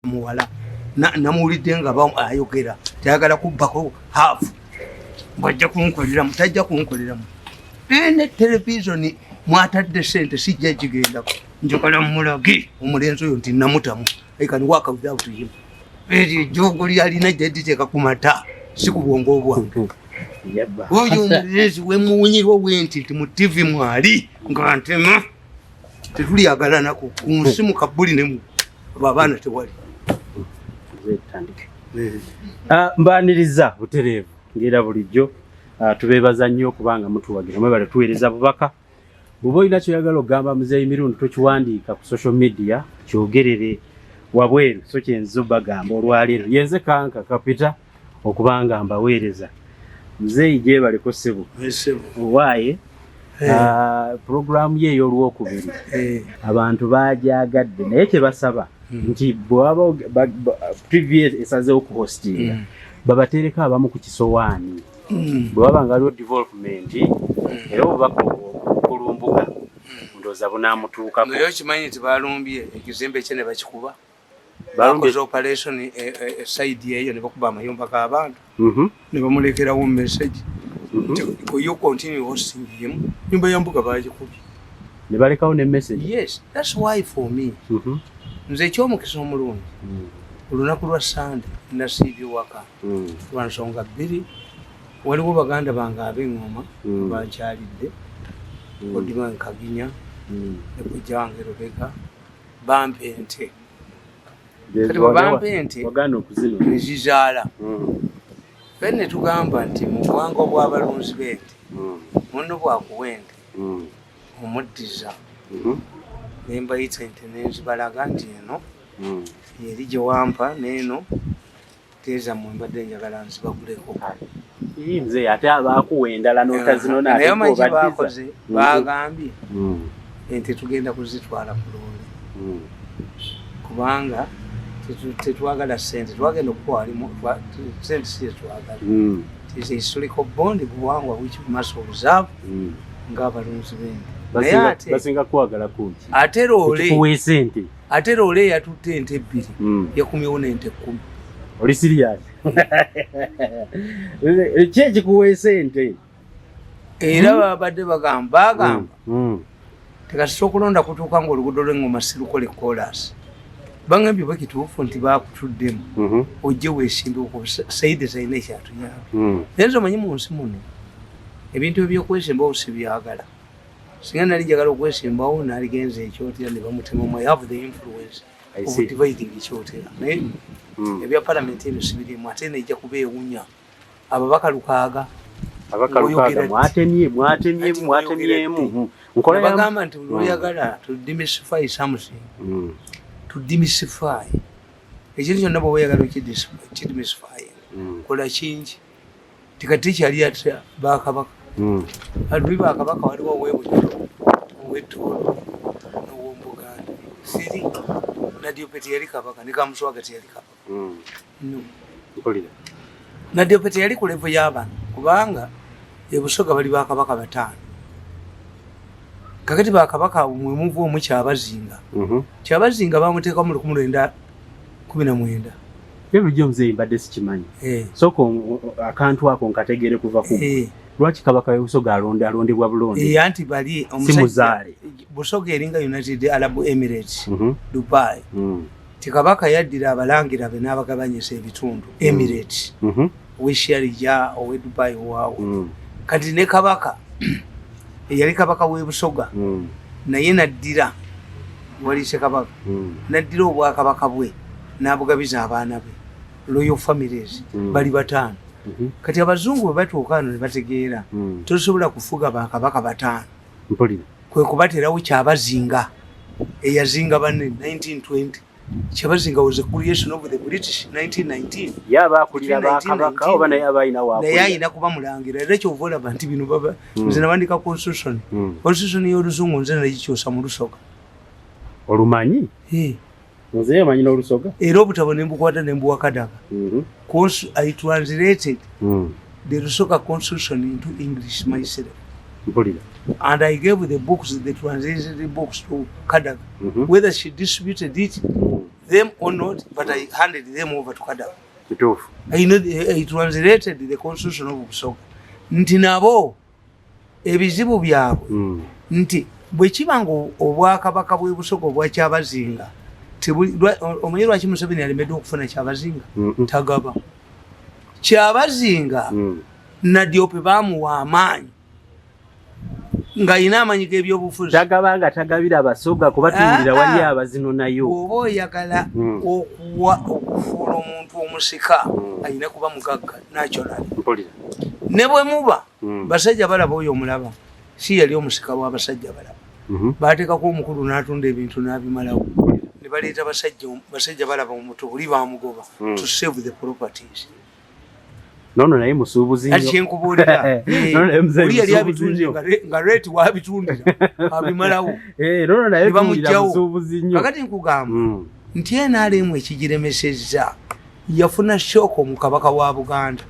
muwala namuwulidde nga ayogera tayagala kubbako haafu bwajja kunkoleramu tajja kunkoleramu ne televisioni mwatadde sente sijja gigendako njagala mulage omulenzi oyo nti namutamu ekani waka without him eri jogo lyalina gyediteeka ku mata si ku bwongo bwange oyo omulenzi wemuwunyirwa wenti nti mu TV mwali nga ntema tetulyagalanako ku nsi mu kabbuli nemu abaana tewali mbaniriza butereevu ngera bulijjo tubeebaza nnyo okubanga mutuwagira mwebale tuweereza bubaka bw'oba olina kyoyagala okugamba muzeeyi mirundi tokiwandiika ku social media kyogerere wabweru so kyenzo bagamba olwaleero yenze kanka kapita okubanga mbaweereza muzeeyi gyebaleko ssebo owaaye programu ye ey'olwokubiri abantu baajagadde naye kyebasaba nti bwaba previous esazeewo ku hostinga babatereka abamu ku kisowaani bwe waba nga aliwo development era obubaka okulumbuga ndooza bunaamutuukako naye okimanyi nti balumbye ekizimbe kye ne bakikuba bakoze operation side eyo ne bakuba amayumba g'abantu ne bamulekerawo message you continue hosting him nyumba ya mbuga bagikubye ne balekawo ne message. Yes, that's why for me nze ekyomukisa omulungi olunaku lwa Sande nasiibye waka lwa nsonga bbiri waliwo baganda bange ab'engoma bankyalidde Odima Nkaginya ne Kujange Rebeka bampe ente kati bampe ente nezizaala ffe ne tugamba nti mu buwangwa bw'abalunzi b'ente munno bwakuwa ente omuddiza ne mbayita ente nenzibalaga nti eno yeri gye wampa n'eno teeza mu mbadde njagala nzibaguleko nze ate abaakuwa endala n'otazinona naye manyi baakoze baagambye ente tugenda kuzitwala ku loole kubanga tetwagala ssente twagenda okukwalimu sente si tetwagala is a historical bond buwangwa which we must observe ng'abalunzi b'ente basinga kwagala kuki ate loole sente ate loole yatutte ente ebbiri yakumyewo n'ente 10 oli serious ki ekikuwa sente era babadde bagamba tekasisa okulonda kutuuka ng'oluguudo lw'engoma sirukole kolas bangambye bakituufu nti bakutuddemu ojje weesimbe sayidi zalina ekyatuyamba naye nze omanyi mu nsi muno ebintu ebyokwesimbawo sibyagala singa nali njagala okwesimbawo naligenza ekyotera ne bamutemamu I have the influence of dividing ekyotera naye ebya palamenti ebyo sibirimu ate nejja kubeewunya ababaka lukaaga mwatemyemu bagamba nti olwoyagala to demystify something to demystify ekintu kyonna bwe weyagala okidemystify kola kingi tikati kyali atya bakabaka alwi bakabaka waliwo owebujolo owettoolo n'owombuganda siri Nadiopete yali kabaka ne Kamuswaga teyali kabaka Nadiopete yali ku levo y'abantu kubanga ebusoga bali bakabaka 5 kakati bakabaka mwe muvu omu kyabazinga bamuteeka mu 1919 ebyo muzei mbadde sikimanyi soko akantu ako nkategere kuva ku lwaki kabaka y'ebusoga alondebwa bulonde anti bali omuzaale Busoga eringa United Arab Emirates Dubai tikabaka yaddira abalangira be n'abagabanyisa ebitundu Emirates ow'Sharjah owe Dubai waawo kati ne kabaka eyali kabaka w'ebusoga naye naddira waliise kabaka naddira obwakabaka bwe n'abugabiza abaana be royal families bali 5 kati abazungu bwe batuuka ano ne bategeera tosobola kufuga bakabaka 5 kwe kubaterawo kyabazinga eyazinga banne 1920 kyabazinga was a creation of the British 1919 yabakulira bakabaka oba naye abayina waabwe naye ayina kuba mulangira era kyova olaba nti bino baba nze nabandika constitution y'oluzungu nze nagikyosa mu Lusoga olumanyi nze yamanyi n'Olusoga era obutabo ne mbukwata ne mbuwa Kadaga I translated the Lusoga constitution into English myself and I gave the books, the translated books to Kadaga. Whether she distributed it them or not, but I handed them over to Kadaga. I translated the constitution of Busoga. Nti nabo ebizibu byabwe nti bwe kibango obwakabaka bwe Busoga obwa Kyabazinga omanyi lwaki Museveni alemedde okufuna Kyabazinga tagaba Kyabazinga Nadiope bamuwa amaanyi nga ina amanyi g'ebyobufuzi tagabanga tagabira Abasoga kubatulira wali abazino nayo oba oyagala okufuula omuntu omusika ayina kuba mugagga national ne bwe muba basajja balaba oyo omulaba si yali omusika w'abasajja balaba baateekako omukulu n'atunda ebintu n'abimalawo ne baleeta basajja balaba omuto buli bamugoba to save the properties. Nono naye musuubuzi nnyo. Akyenkubuulira. Oli yali abitundira nga rate wabitundira abimalawo. Nono naye tundira musuubuzi nnyo. Kakati nkugamba nti NRM ekigiremesezza yafuna shoko mu kabaka wa Buganda.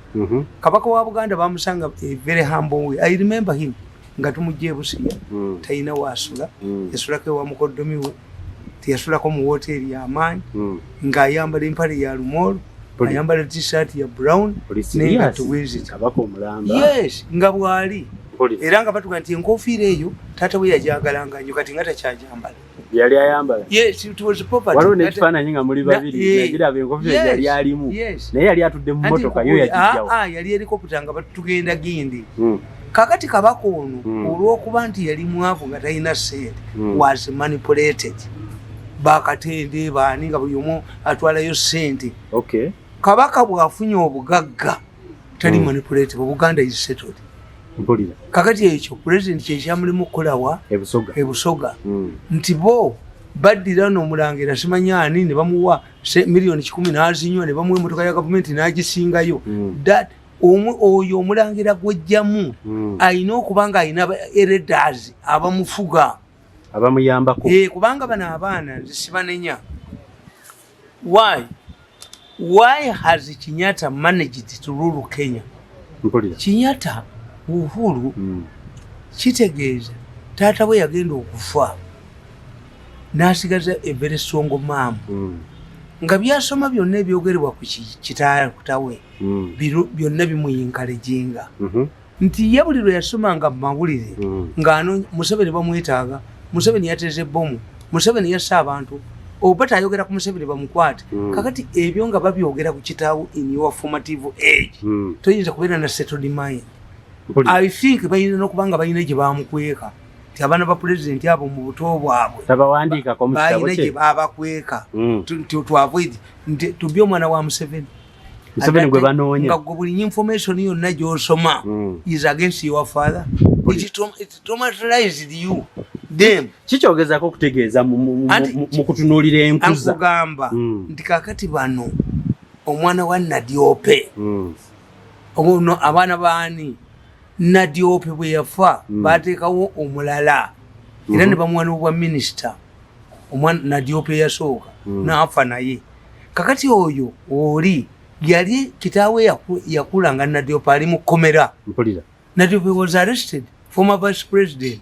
Kabaka wa Buganda bamusanga very humble way. I remember him nga tumujje Busiya. Tayina wasula. Yasulako wa mukoddomi we. Yasulako mu hotel ya Amaanyi. Nga ayambala empale ya Lumoro. Ayambala t-shirt ya brown nenga tuwezi kabako mulamba yes nga bwali era nga batuga nti enkofiira eyo tata we yajagalanga nnyo kati ngata kyajambala yali ayambala yes it was proper waliwo n'ekifaananyi nga muli babiri nagira enkofiira yali alimu naye yali atudde mu motoka yo yagijjawo yali helicopter nga batugenda Gindi kakati kabaka ono olw'okuba nti yali mwavu nga talina ssente was manipulated bakatende baani nga buli omu atwalayo ssente kabaka bw'afunye obugagga tali manipulative Buganda is settled kakati ekyo president kyekyamulimu okukolawa ebusoga nti bo baddira n'omulangira simanyaani ne bamuwa miliyoni 10 n'azinywa ne bamuwa emmotoka ya gavumenti n'agisingayo that oyo omulangira gw'ejjamu ayina okuba nga ayina ereders abamufuga abamuyambako kubanga bano abaana nze sibanenya why has Kenyatta managed to rule Kenya? Kenyatta Uhuru kitegeeza taata we yagenda okufa n'asigaza a very strong mom nga byasoma byonna ebyogerebwa ku kitawe byonna bimuyinkalejinga nti ye buli lwe yasomanga mu mawulire ng'ano Museveni bamwetaaga Museveni yateze bomu Museveni yassa abantu oba tayogera ku Museveni bamukwate kakati ebyo nga babyogera ku kitaawo in your formative age toyinza kubeera na settled mind. I think bayina n'okubanga bayina gye bamukweka ti abaana ba president abo mu buto bwabwe tabawandiikako mu kitabo kye gye babakweka to avoid to be omwana wa Museveni gwe banoonya nga gwe buli information yonna gy'osoma is against your father. It traumatized you. Kikyogezako okutegeeza mu kutunuulira enkuza akugamba nti kakati bano omwana wa Nadiope ono abaana baani Nadiope bwe yafa baateekawo omulala era ne bamuwa n'obwa minisita omwana Nadiope yasooka n'afa naye kakati oyo oli yali kitaawe yakula nga Nadiope ali mu kkomera. Nadiope was arrested, former vice president,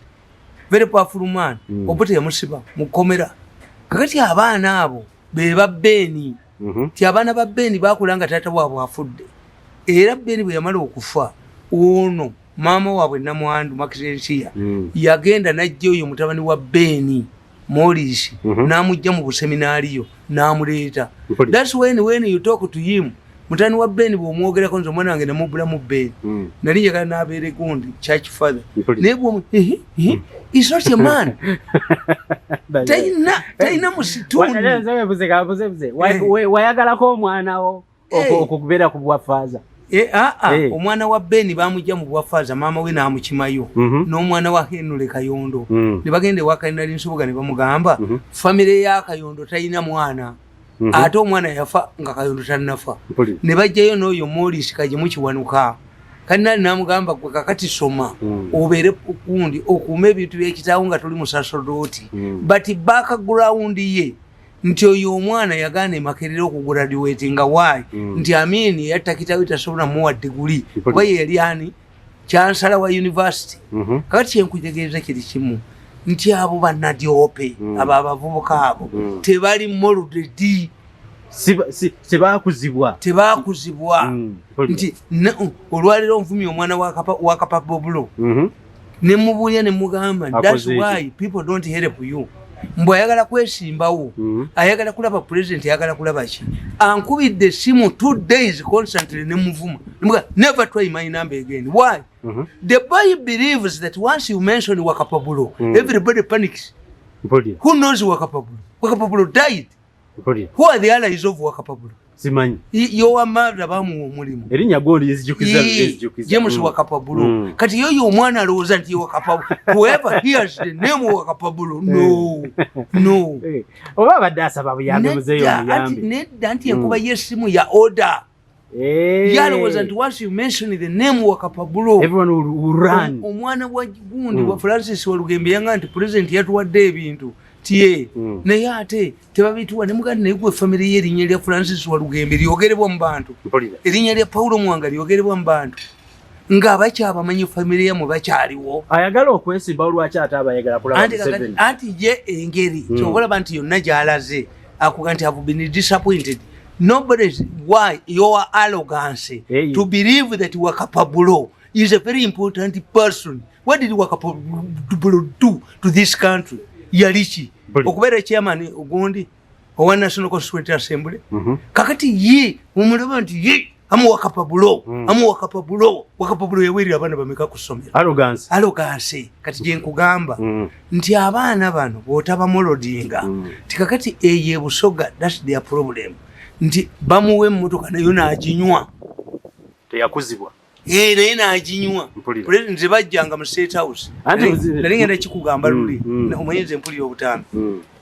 very powerful man. Obote yamusiba mu kkomera. Kakati abaana abo be babbeeni ti abaana ba Bbeeni baakula nga taata waabwe afudde era Bbeeni bwe yamala okufa ono maama waabwe Namwandu Makisensiya yagenda n'ajja oyo mutabani wa Bbeeni Morris n'amujja mu buseminaariyo n'amuleeta. That's when you talk to him mutani wa Bbeeni bw'omwogerako nze omwana wange namubbula mu Bbeeni nali njagala n'abeere gundi church father naye bw'omu is not a man talina musitundu wayagalako omwanawo okubeera ku bwafaaza omwana wa Bbeeni baamujja mu bwafaaza maama we n'amukimayo n'omwana wa Henry Kayondo ne bagenda ewa Kayinali Nsubuga ne bamugamba famire ya Kayondo talina mwana ate omwana yafa nga Kayondo tannafa ne bajjayo n'oyo Morris Kagimukiwanuka Kayinali n'amugamba gwe kakati soma obeere kundi okuuma ebintu by'ekitaawo nga tuli mu sasodooti but background ye nti oyo omwana yagaana emakerera okuguradiwetinga waayi nti Amini yatta kitaawe tasobola muwa diguli kuba ye yali ani chansala wa university kakati kyenkutegeeza kiri kimu nti abo bannadyope abo abavubuka abo tebali molded tebakuzibwa nti olwaliro onvumye omwana wa Kapabulo ne mubuulya ne mugamba that's why people don't help you mbwe ayagala kwesimbawo ayagala kulaba president ayagala kulaba ki ankubidde essimu 2 days constantly ne muvuma never try my number again why the boy believes that once you mention Wakapabulo everybody panics who knows Wakapabulo died who are the allies of Wakapabulo simanyi yowa mara bamu omulimu erinya goli ezijukiza James Wakapabulo kati yoyo omwana alowooza nti Wakapabulo whoever hears the name Wakapabulo no oba abadde asaba buyambi muzeeyo omuyambi nedda nti enkuba y'essimu ya order yalowooza nti once you mention the name Wakapabulo everyone will run omwana wa gundi wa Francis Walugembe yanga nti president yatuwadde ebintu tie naye ate tebabituwa ne mugandi naye gwe family y'erinnya lya Francis Walugembe lyogerebwa mu bantu erinnya lya Paulo Mwanga lyogerebwa mu bantu ng'abakyabamanyi family yamwe bakyaliwo ayagala okwesimba olwaki ate abayagala kulaba Museveni anti ye engeri kyobalaba nti yonna gy'alaze akuga nti have been disappointed nobody's why your arrogance to believe that Wakapabulo is a very important person. What did Wakapabulo do to this country? Yalichi okubeera chairman ogundi owa National Constituent Assembly kakati ye omulaba nti ye amu Wakapabulo yaweri abaana bameka kusomera arrogance kati je nkugamba nti abaana bano botaba molodinga tikakati eye busoga that's their problem nti bamuwe emmotoka nayo n'aginywa teyakuzibwa naye n'aginywa president bajjanga mu State House nali ngenda kikugamba luli omuyinza empuli y'obutaano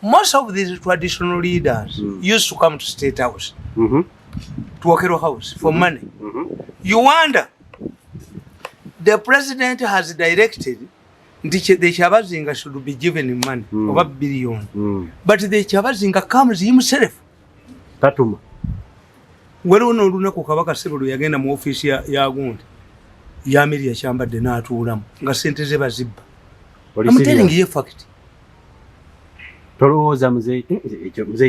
most of these traditional leaders used to come to State House to Wakero House for money you wonder the president has directed the Chabazinga should be given money of $1 billion but the Chabazinga comes himself tatuma waliwo n'olunaku Kabaka Ssebulu yagenda mu ofiisi ya gundi ya Amelia Kyambadde n'atuulamu nga ssente ze bazibba I'm telling you fact tolowooza muzeeyi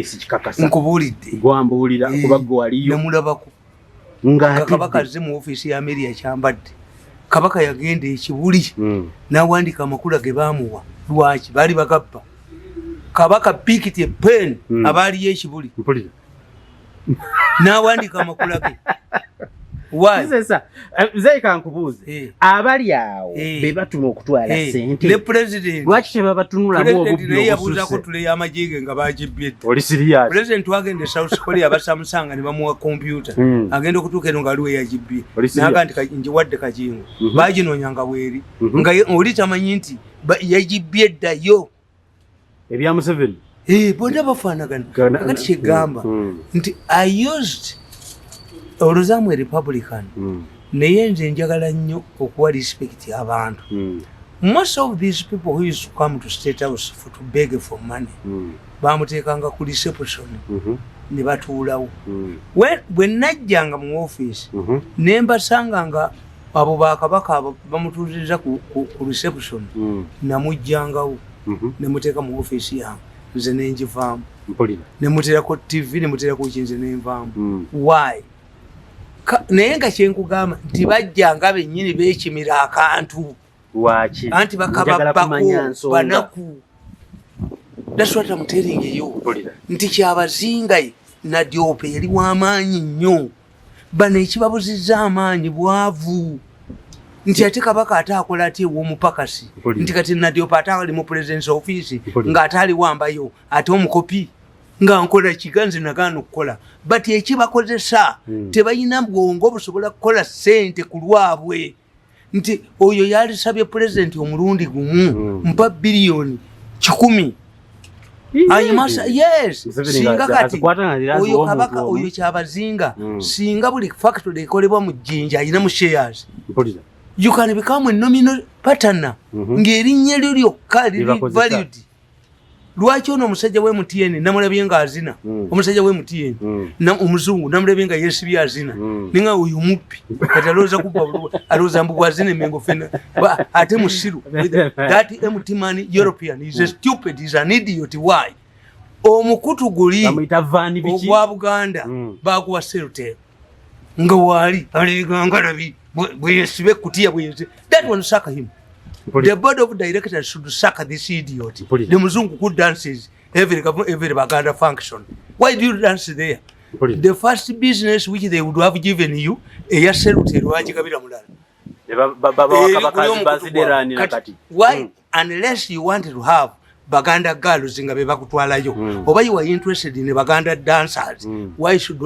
sikikakasa nkubuulidde gwambuulira kuba gwe waliyo namulabako nga Kabaka azze mu ofiisi ya Amelia Kyambadde Kabaka yagenda ekibuli n'awandiika amakula ge baamuwa lwaki baali bagappa Kabaka picked a pen abaaliyo ekibuli n'awandiika amakula ge muzeeyi kankubuuze abali awo be batuma okutwala ssente ne president lwaki tebabatunulamu obubbi yabuuzako tule y'amajiige nga bagibbye oli sirias president wagenda South Korea basamusanga ne bamuwa kompyuta agenda okutuuka eno nga aliwe yagibbye naga nti njiwadde kajingo baginoonyanga bweri nga oli tamanyi nti yagibbye ddayo ebya Museveni bonna bafaanagana kakati kyegamba nti I used oluzaamu Republican naye nze njagala nnyo okuwa respect abantu most of these people who used to come to State House to beg for money bamuteekanga ku reception ne batuulawo bwe najjanga mu office ne mbasanga nga abo bakabaka bamutuuziriza ku reception namujjangawo ne muteeka mu office yange nze nenjivaamu ne muteerako TV ne muteerako kinze nenvaamu why naye nga kyenkugamba nti bajjanga bennyini beekimira akantu lwaki anti bakababbako banaku that's what I'm telling you nti kyabazinga Nadyope yali w'amaanyi nnyo bano ekibabuzizza amaanyi bwavu nti ate Kabaka ate akola ati ew'omupakasi nti kati Nadyope ate ali mu president's office ng'ate ali wambayo ate omukopi nga nkola kiganzi nagaana okukola but ekibakozesa tebalina bwongo busobola kukola ssente ku lwabwe nti oyo yalisabye president omulundi gumu mpa biliyoni 100 yes singa kati oyo Kabaka oyo kyabazinga singa buli factory ekolebwa mu Jjinja alina mu shares you can become a nominal partner ng'erinnya lyo lyokka liri valued lwaki ono omusajja we MTN namulabye nga azina omusajja we MTN omuzungu namulabye nga yesibye azina ninga uyu muppi kati alowooza kubba alowooza mbu gwazina emengo fena ate musiru that MT man European is a stupid is an idiot why omukutu guli ogwa Buganda baguwa Celtel nga wali aliganga nabi bwesibe kutiya bwesibe that one saka him. The board of directors should sack this idiot. The Muzungu could dances every Baganda function. Why do you dance there? The first business which they would have given you, a why, unless you wanted to have Baganda girls in Bakutwalayo, or you were interested in the Baganda dancers, why should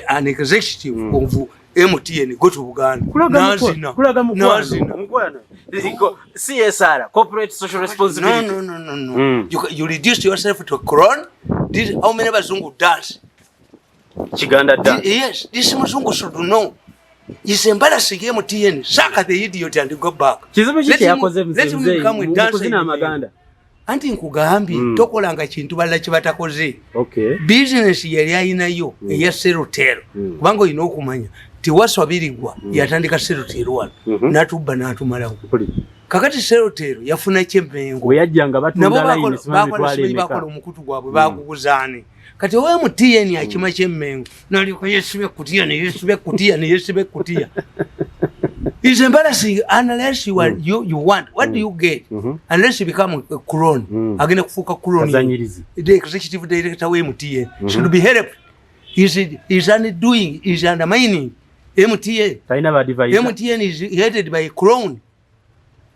an executive of MTN go to Uganda? CSR, corporate social responsibility. No. You reduce yourself to a crown. This how many Bazungu dance? Chiganda dance. Yes, this Mazungu should know. It's embarrassing MTN. Saka the idiot and go back. Let him come with dancing. Anti nkugambi tokolanga kintu balala kibatakoze. Okay. Business yali ayinayo eya Celtel. Kubanga ino okumanya tiwaswabirirwa yatandika Celtel wano natubba natumalawo. Kakati Celtel yafuna kyemmengo. Oyajjanga batunda line simanye twale bakola omukutu gwabwe bakuguzaane. Kati owe MTN akima kyemmengo nali ko yesibe kutiya ne yesibe kutiya. It's embarrassing unless you are you want. What do you get? Unless you become a crone. Again, kufuka crone. The executive director of MTN should be helped. Is undoing, is undermining MTN. MTN is headed by a crone.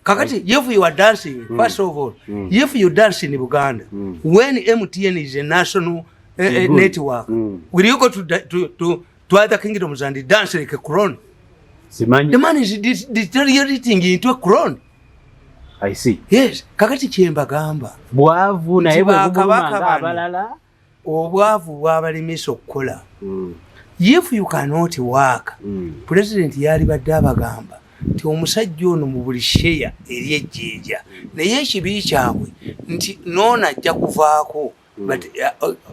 Kakati, if you are dancing, first of all, if you dance in Uganda, when MTN is a national network, will you go to other kingdoms and dance like a crone? The man is deteriorating into a crone. I see. Yes. Kakati chemba gamba. Bwavu na ewe bubulumanga abalala. Obwavu bwabalimisa okukola. If you cannot work, President yali badde abagamba nti omusajja ono mu buli share eri ejjinja naye ekibi kyabwe nti noona ajja kuvaako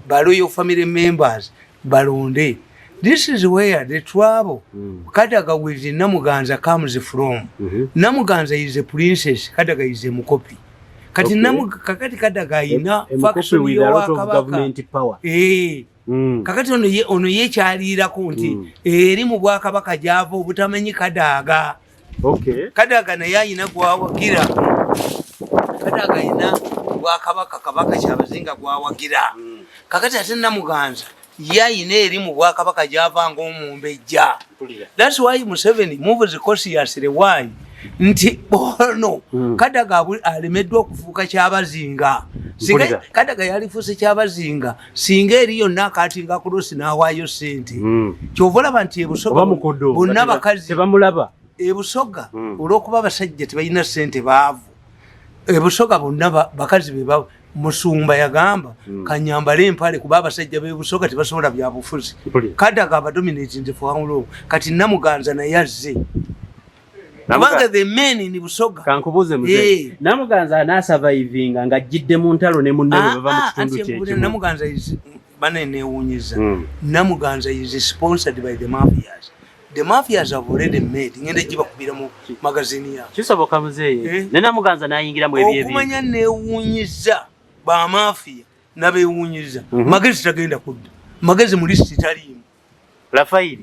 baloyo family members balonde. This is where the trouble Kadaga with Namuganza comes from. Namuganza is a princess, Kadaga is a mukopi. Kati kakati Kadaga ina faction with a lot of government power. Kakati ono ye kyalira kunti eri mu Bwakabaka gyava obutamanyi Kadaga. Okay. Kadaga naye ayina gwawagira. Kadaga ina Bwakabaka kyabazinga gwawagira. Kakati ate Namuganza yayina eri mu Bwakabaka gyavanga omumbejja. That's why Museveni moves cautiously. Why? Nti bono Kadaga alimeddwa okufuuka kyabazinga. Singa Kadaga yalifuuse kyabazinga singa eri yonna akatinga kulosi n'awaayo ssente. Kyova olaba nti ebusoga bonna bakazi tebamulaba. Ebusoga olw'okuba abasajja tebalina ssente baavu. Ebusoga bonna bakazi be baba. Musumba yagamba kanyambale empale kuba abasajja bebusoga tebasobola byabufuzi. Kadaga abadominating for how long? Kati Namuganza na yazze. Kubanga the men in Busoga. Kankubuze mzee. Namuganza ana surviving nga jidde mu ntalo ne munne bava mu kitundu kye. Namuganza is banene wunyiza. Namuganza is sponsored by the mafias. The mafias have already made ngende jiba kubira mu magazine ya. Kisoboka mzee. Ne Namuganza nayingira mu ebyebi. Okumanya ne wunyiza ba mafia nabe wunyiza. Magazine tagenda kudda. Magazine mu list talimu.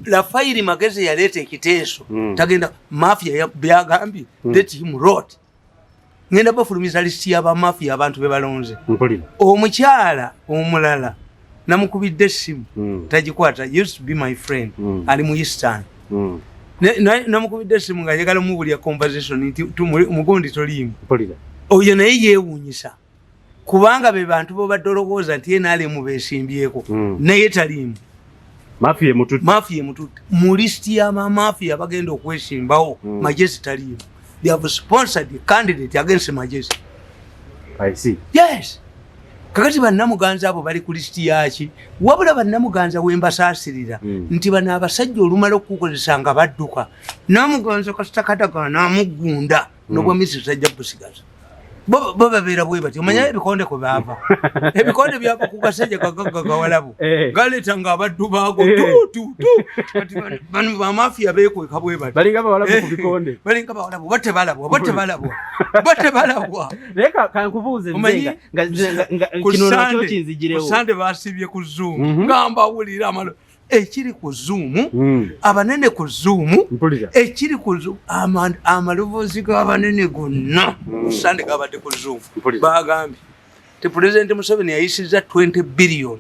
Lafairi magezi yalete ekiteeso tagenda mafia ya byagambi let him rot ngenda bafulumiza list ya ba mafia abantu be balonze omukyala omulala namukubidde essimu tagikwata used to be my friend ali mu Eastern namukubidde essimu nga yagala mu buli conversation nti mugondi tolimu oyo naye yeewunyisa kubanga be bantu bo badologooza nti yena ali mu besimbyeko naye talimu Mafia mututu. Mulisti ya mafia bagenda okwesimbawo Majesi taliyo. They have sponsored the candidate against Majesi. I see. Yes. Kakati bannamuganza abo bali ku listi yaki. Wabula bannamuganza wembasaasirira nti bana abasajja olumala okukozesa nga badduka. Namuganza kasita Kadaga namugunda nobwa Mrs. Sajja busigaza. bo babeera bwe bati omanya ebikonde kwe baava ebikonde byava ku kasajja kagawalabu galeeta ng'abaddu baako kati bano bamafiya beekweka bwe bati balinga bawalabu ku bikonde balinga bawalabu batte balabwa naye kankubuuze kino nakyo kinzigirewo kusande basibye ku Zoom ngambawulira amalo ekiri ku Zoom abanene ku Zoom ekiri ku Zoom amaloboozi g'abanene gonna kusande gabadde ku Zoom bagambye te President Museveni yayisizza 20 billion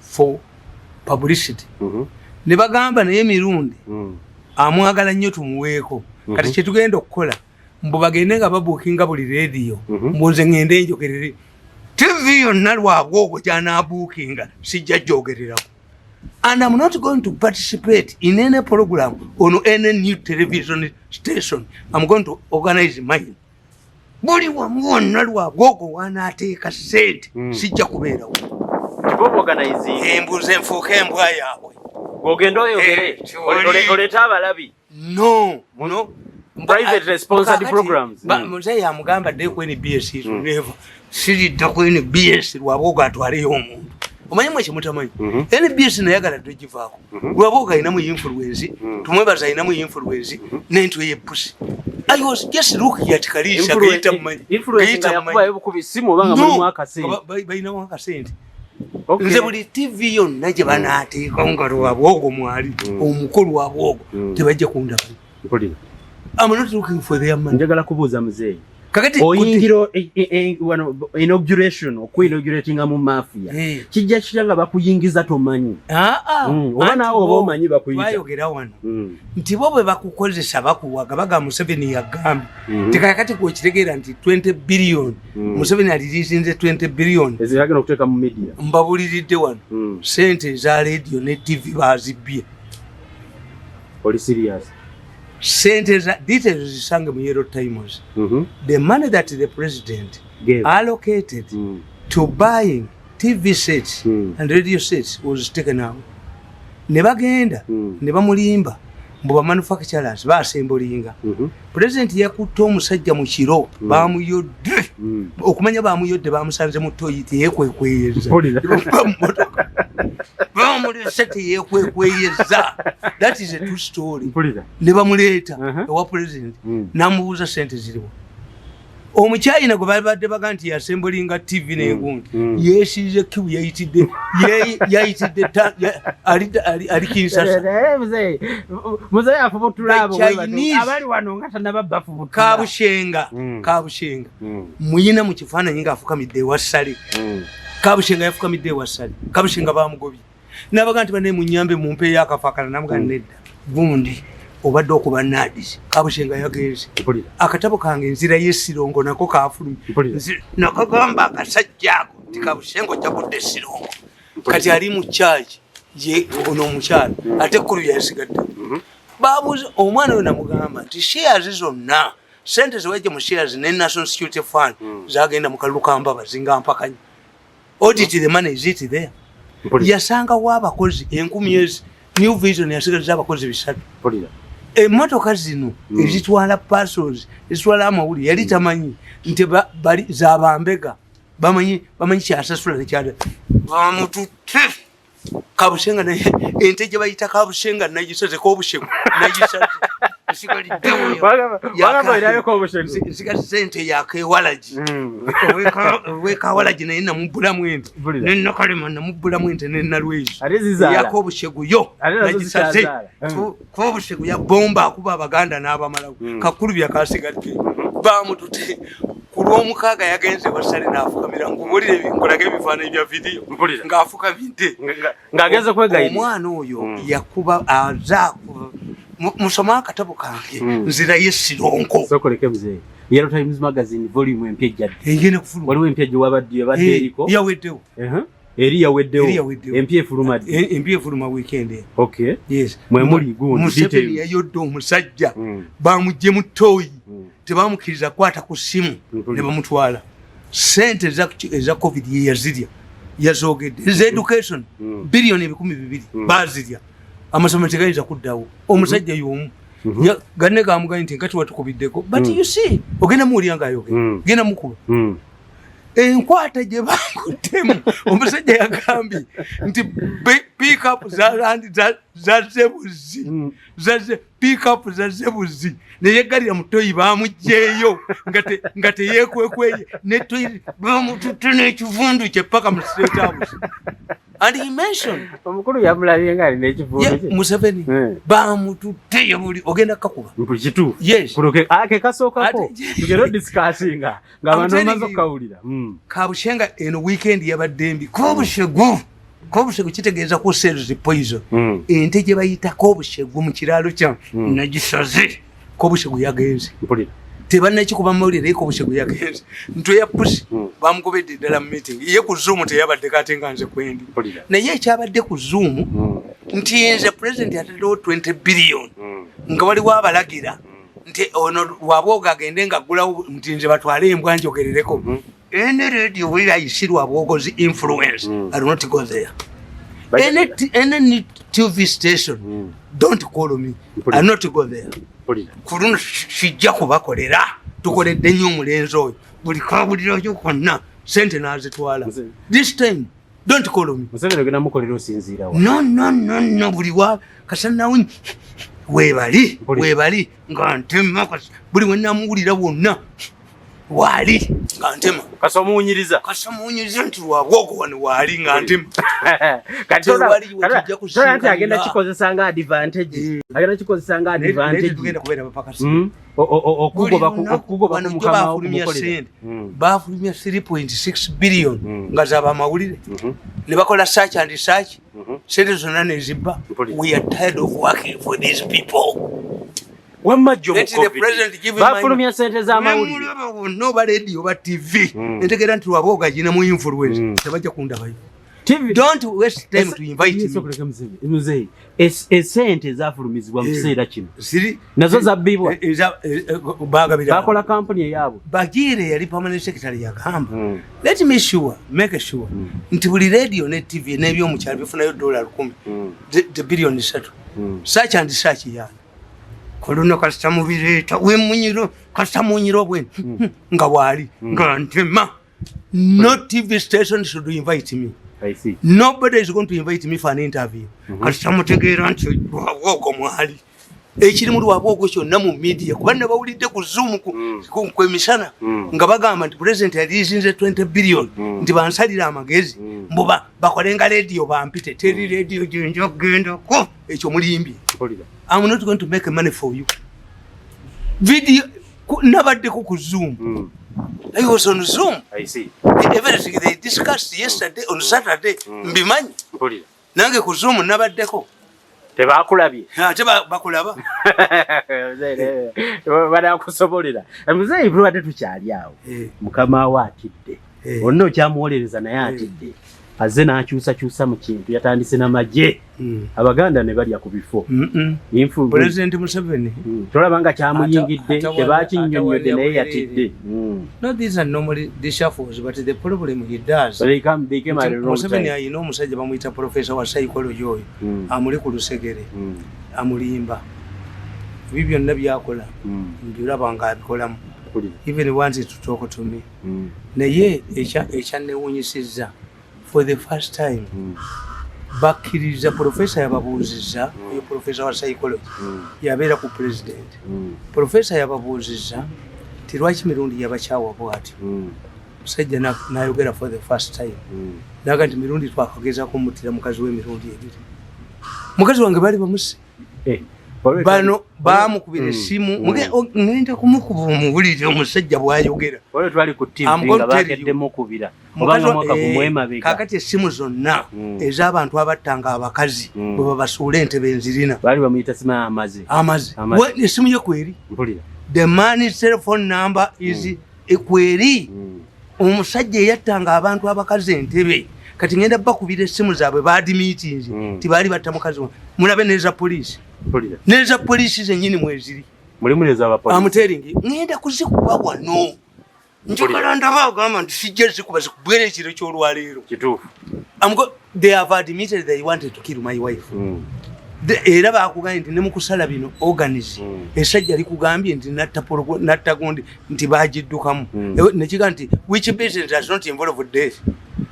for publicity ne bagamba naye mirundi amwagala nnyo tumuweeko kati kyetugenda okukola mbu bagende nga babuukinga buli rediyo mbunze ngende njogerere TV yonna lwabwogwo gy'anaabuukinga sijja gyogererawo. And I'm not going to participate in any program on any new television station. I'm going to organize mine. Buli wamu wonna lwabwogwo wanaateeka ssente sijja kubeerawo. Kibobo organizing. Embuze nfuuka embwa yaabwe. Ogenda oyogere oleeta abalabi. No. Private sponsored programs. Muzeeyi amugamba dde ku NBS is never. Siridda ku NBS lwabwogwo atwaleyo omuntu. Omanyi mwe kimutamanyi. NBS nayagala tugivaako. Lwabwogwo alinamu influence. Tumwebaza alinamu influence n'entwe y'eppusi. I was just looking at Kalisha gayita mumanyi. Influence nga yakubayo bukubi simu obanga mulimu akasente. Balinamu akasente. Nze buli TV yonna gye banaateeka nga lwabwogwo mwali omukulu wabwogwo tebajja kundaba. I'm not looking for their money. Njagala kubuuza muzeeyi. Kakati oyingira inauguration okuyinauguratinga mu mafia kijja kitya nga bakuyingiza tomanyi oba naawe oba omanyi bakuyita bayogera wano nti bo bwe bakukozesa bakuwaga baga Museveni yagambye tekakati kwekitegeera nti 20 billion Museveni aliriisinze 20 billion eziragenda okuteeka mu media mbabuliridde wano sente eza radio ne TV bazibbye. Oli serious? Sente za details zisange mu Yellow Times. The money that the president allocated to buying TV sets and radio sets was taken out. Ne bagenda ne bamulimba mbu ba manufacturers basembulinga. President yakutte omusajja mu kiro bamuyodde okumanya bamuyodde bamusanze mu toilet yekwekweyeza bamulesete yekwekweyeza. That is a true story. Ne bamuleeta ewa president namubuuza sente ziriwo. Omukyayina gwe babadde baga nti yasembulinga TV n'egundi yeesiize kibu yayitidde ali Kinshasa. Muzeeyi afubutula abo abali wano nga tannababba afubutula. Kabushenga muyina mu kifaananyi ng'afukamidde ewa Ssale. Kabushenga yafukamidde ewa Ssale. Kabushenga bamugobye n'abaga nti bane munyambe mumpeeyo akafaakana namuga nedda gundi obadde okuba nadisi. Kabushenga yagenze akatabo kange enzira y'essirongo nako kaafulumye nakagamba akasajja ako nti Kabushenga ojja kudda essirongo kati ali mu charge ye ono omukyala ate ekkulu yasigadde. Babuuza omwana oyo namugamba nti shares zonna sente zewajja mu shares ne National Security Fund zagenda mu kalulu kambabazi nga mpakanyi. Audit the money is it there? Yasanga w'abakozi 10,000 New Vision yasigaliza abakozi 3. Emmotoka zino ezitwala parcels ezitwala amawulire yali tamanyi nti bali zabambega bamanyi kyasasula nekyala bamututte. Kabushenga naye ente gye bayita Kabushenga nagisaze k'obushegu nagisaze nsigaliza ente yakewalagi owekawalagi naye namubbulamu ente nenakalema namubbulamu ente nenalwezi yak'obushegu yo nagisaze k'obushegu yabomba akuba abaganda n'abamalawo kakulu byakasigadde bamututte ku lw'omukaaga yagenze wasale n'afukamira ngumulire binkolage ebifaananyi bya vidiyo ng'afukamidde ng'agenze kwegayirira. Omwana oyo yakuba azaakuba musoma akatabo kange nzira y'essironko. Sokoleke muzeeyi. Yellow Times magazine volume empya ejjadde. Engene kufuluma. Waliwo empya gye wabadde eriko. Yaweddewo. Eri yaweddewo. Empya efuluma ddi? Empya efuluma weekend. Okay. Yes. Mwe muli gundi details. Museveni yayodde omusajja bamugye mu ttooyi tebamukkiriza kwata ku ssimu ne bamutwala. Sente eza COVID ye yazirya yazogedde. Eza education billion 200 bazirya. Amasomero tegayinza kuddawo. Omusajja y'omu ganne gamuga nti ngati watukubiddeko but you see ogenda muwulira ng'ayogera genda mukuba enkwata gye bakuttemu omusajja yagambye nti pick up za zebuzi neyegalira mutoyi bamuggyeyo nga teyeekwekweye netoyi bamututte n'ekivundu kye paka mu State House. And he mentioned omukulu yamulabye nga alina ekivundu kye Museveni bamututteyo buli ogenda kakuba mpuli kituufu yes kuloke ake kasookako tugero discussinga ng'abantu bamaze okukawulira Kabushenga eno weekend yabadde mbi Kobushegu kitegeeza ku sales poison ente gye bayita Kobushegu mu kiraalo kya nagisaze Kobushegu yagenze tebannakikuba mawulire Kobushegu yagenze ntwe ya pusi bamugobedde ddala mu meeting ye ku Zoom teyabadde kate nga nze kwendi naye ekyabadde ku Zoom nti nze president yataddewo 20 billion nga waliwo abalagira nti ono Lwabwoga agende nga aggulawo nti nze batwale embwa njogerereko any radio where I see Lwabwoga's influence I do not go there. Any TV station don't call me. I not go there. Kuruna shijja kubakolera tukoledde nnyo omulenzi oyo buli kabulira kyo konna sente n'azitwala this time don't call me. Museveni ogenda mukolera osinziira wa no buli wa kasanawo weebali nga ntema buli we namuwulira wonna wali nga ntema kasomuunyiriza nti Lwabwoga wano wali nga ntema kati agenda kikozesa nga advantage tugenda kubeera bapakasi okugoba mukama okumukolera baafulumya 3.6 billion nga zaba mawulire ne bakola search and research sente zonna ne zibba. We are tired of working for these people. Wamajjo bafulumya sente z'amawulire noba radio ba TV entegera nti Lwabwoga gina mu influence tebajja kundabayo. Don't waste time to invite me. Esente zafulumizibwa mu kiseera kino nazo zabbibwa bakola kampuni eyaabwe. Bagire yali permanent secretary yagamba let me make sure nti buli radio ne TV n'ebyomukyalo bifunayo $10 the billion 3 search and search yana koluno kasita mubireeta wemunyiro kasita munyiro bwe nga wali nga ntema. No TV station should invite me. I see. Nobody is going to invite me for an interview. Kasita mutegeera nti Lwabwoga mwali ekiri mu Lwabwoga kyonna mu media kuba ne bawulidde ku Zoom kwemisana nga bagamba nti president yaliizinze 20 billion nti bansalira amagezi mbuba bakolenga radio bampite teri radio gyenjogendako ekyo mulimbye. I'm not going to make money for you. Video nabadde ku Zoom. I was on Zoom. I see. Everything they discussed yesterday on Saturday mbimanyi. Nange ku Zoom nabaddeko. Tebakulabye. Bakulaba. Banakusobolera. Muzeeyi bulwadde tukyali awo. Mukama we atidde. Onna okyamuwolereza naye atidde. Azze n'akyusakyusa mu kintu yatandise n'amagye. Abaganda ne balya ku bifo. President Museveni. Tolaba nga kyamuyingidde tebakinnyonnyodde naye yatidde. No, these are normally the shuffles, but the problem he does. They came at the wrong time. Museveni ayina omusajja bamuyita professor wa psychology oyo. Amuli ku Lusegere. Amulimba. Ebyo byonna byakola. Mbiraba nga abikolamu. Even wanted to talk to me. Naye ekyanneewuunyisizza for the first time bakkiriza professor yababuuzizza oyo professor wa psychology yabeera ku president. Professor yababuuzizza ti lwaki mirundi yabakyawa bw'atyo. Musajja n'ayogera for the first time naga nti mirundi twakagezaako mutira mukazi w'emirundi ebiri. Mukazi wange baali bamusi bano baamukubira essimu ngenda kumukuba omuwulire omusajja bw'ayogera. Olwo twali ku TV nga bakeddemu okubira obanga mwaka gumwemabega. Kaakati essimu zonna ez'abantu abattanga abakazi bwe babasuula entebe enzirina baali bamuyita sima amazi. Essimu ye kweri. The man's telephone number is ekweri. Omusajja eyattanga abantu abakazi entebe kati ngenda bakubira essimu zaabwe baadi meetings tibaali batta mukazi wa mulabe neza poliisi. Neza poliisi zennyini mweziri. Mulimu neza abapoliisi. Amuteringi ngenda kuzikuba wano. Njagala ndaba agamba nti sijja zikuba zikubwera ekiro ky'olwaleero. Kituufu. They have admitted they wanted to kill my wife. era bakugambye nti ne mu kusala bino organize esajja likugambye nti natta gundi nti bagiddukamu nekiga nti which business does not involve death.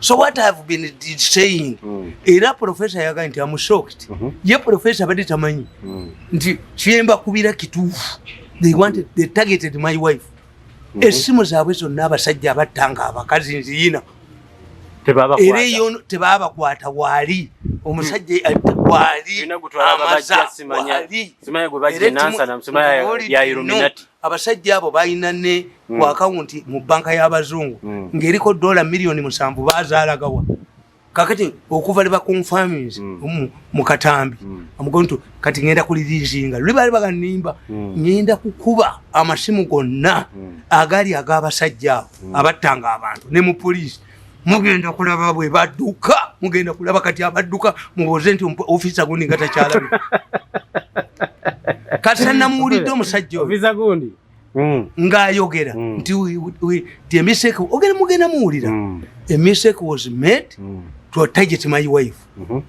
So what I have been saying era professor yagambye nti I'm shocked ye professor badi tamanyi nti kiyemba kubira kituufu they targeted my wife esimu zaabwe zonna abasajja abattanga abakazi nziyina tebabakwata waali omusajja waali abasajja abo balina ne ku akawunti mu banka y'abazungu ng'eriko $7 million bazaalagawa kakati okuva leba confirmings mu katambi amugonto kati ngenda kulirizinga lwe bali baganimba ngenda kukuba amasimu gonna agali ag'abasajja abattanga abantu ne mu police mugenda kulaba bwe badduka mugenda kulaba kati abadduka muboze nti officer gundi ngata kyalabi kasana muwulidde omusajja officer gundi ng'ayogera nti the mistake ogera mugenda muwulira a mistake was made to target my wife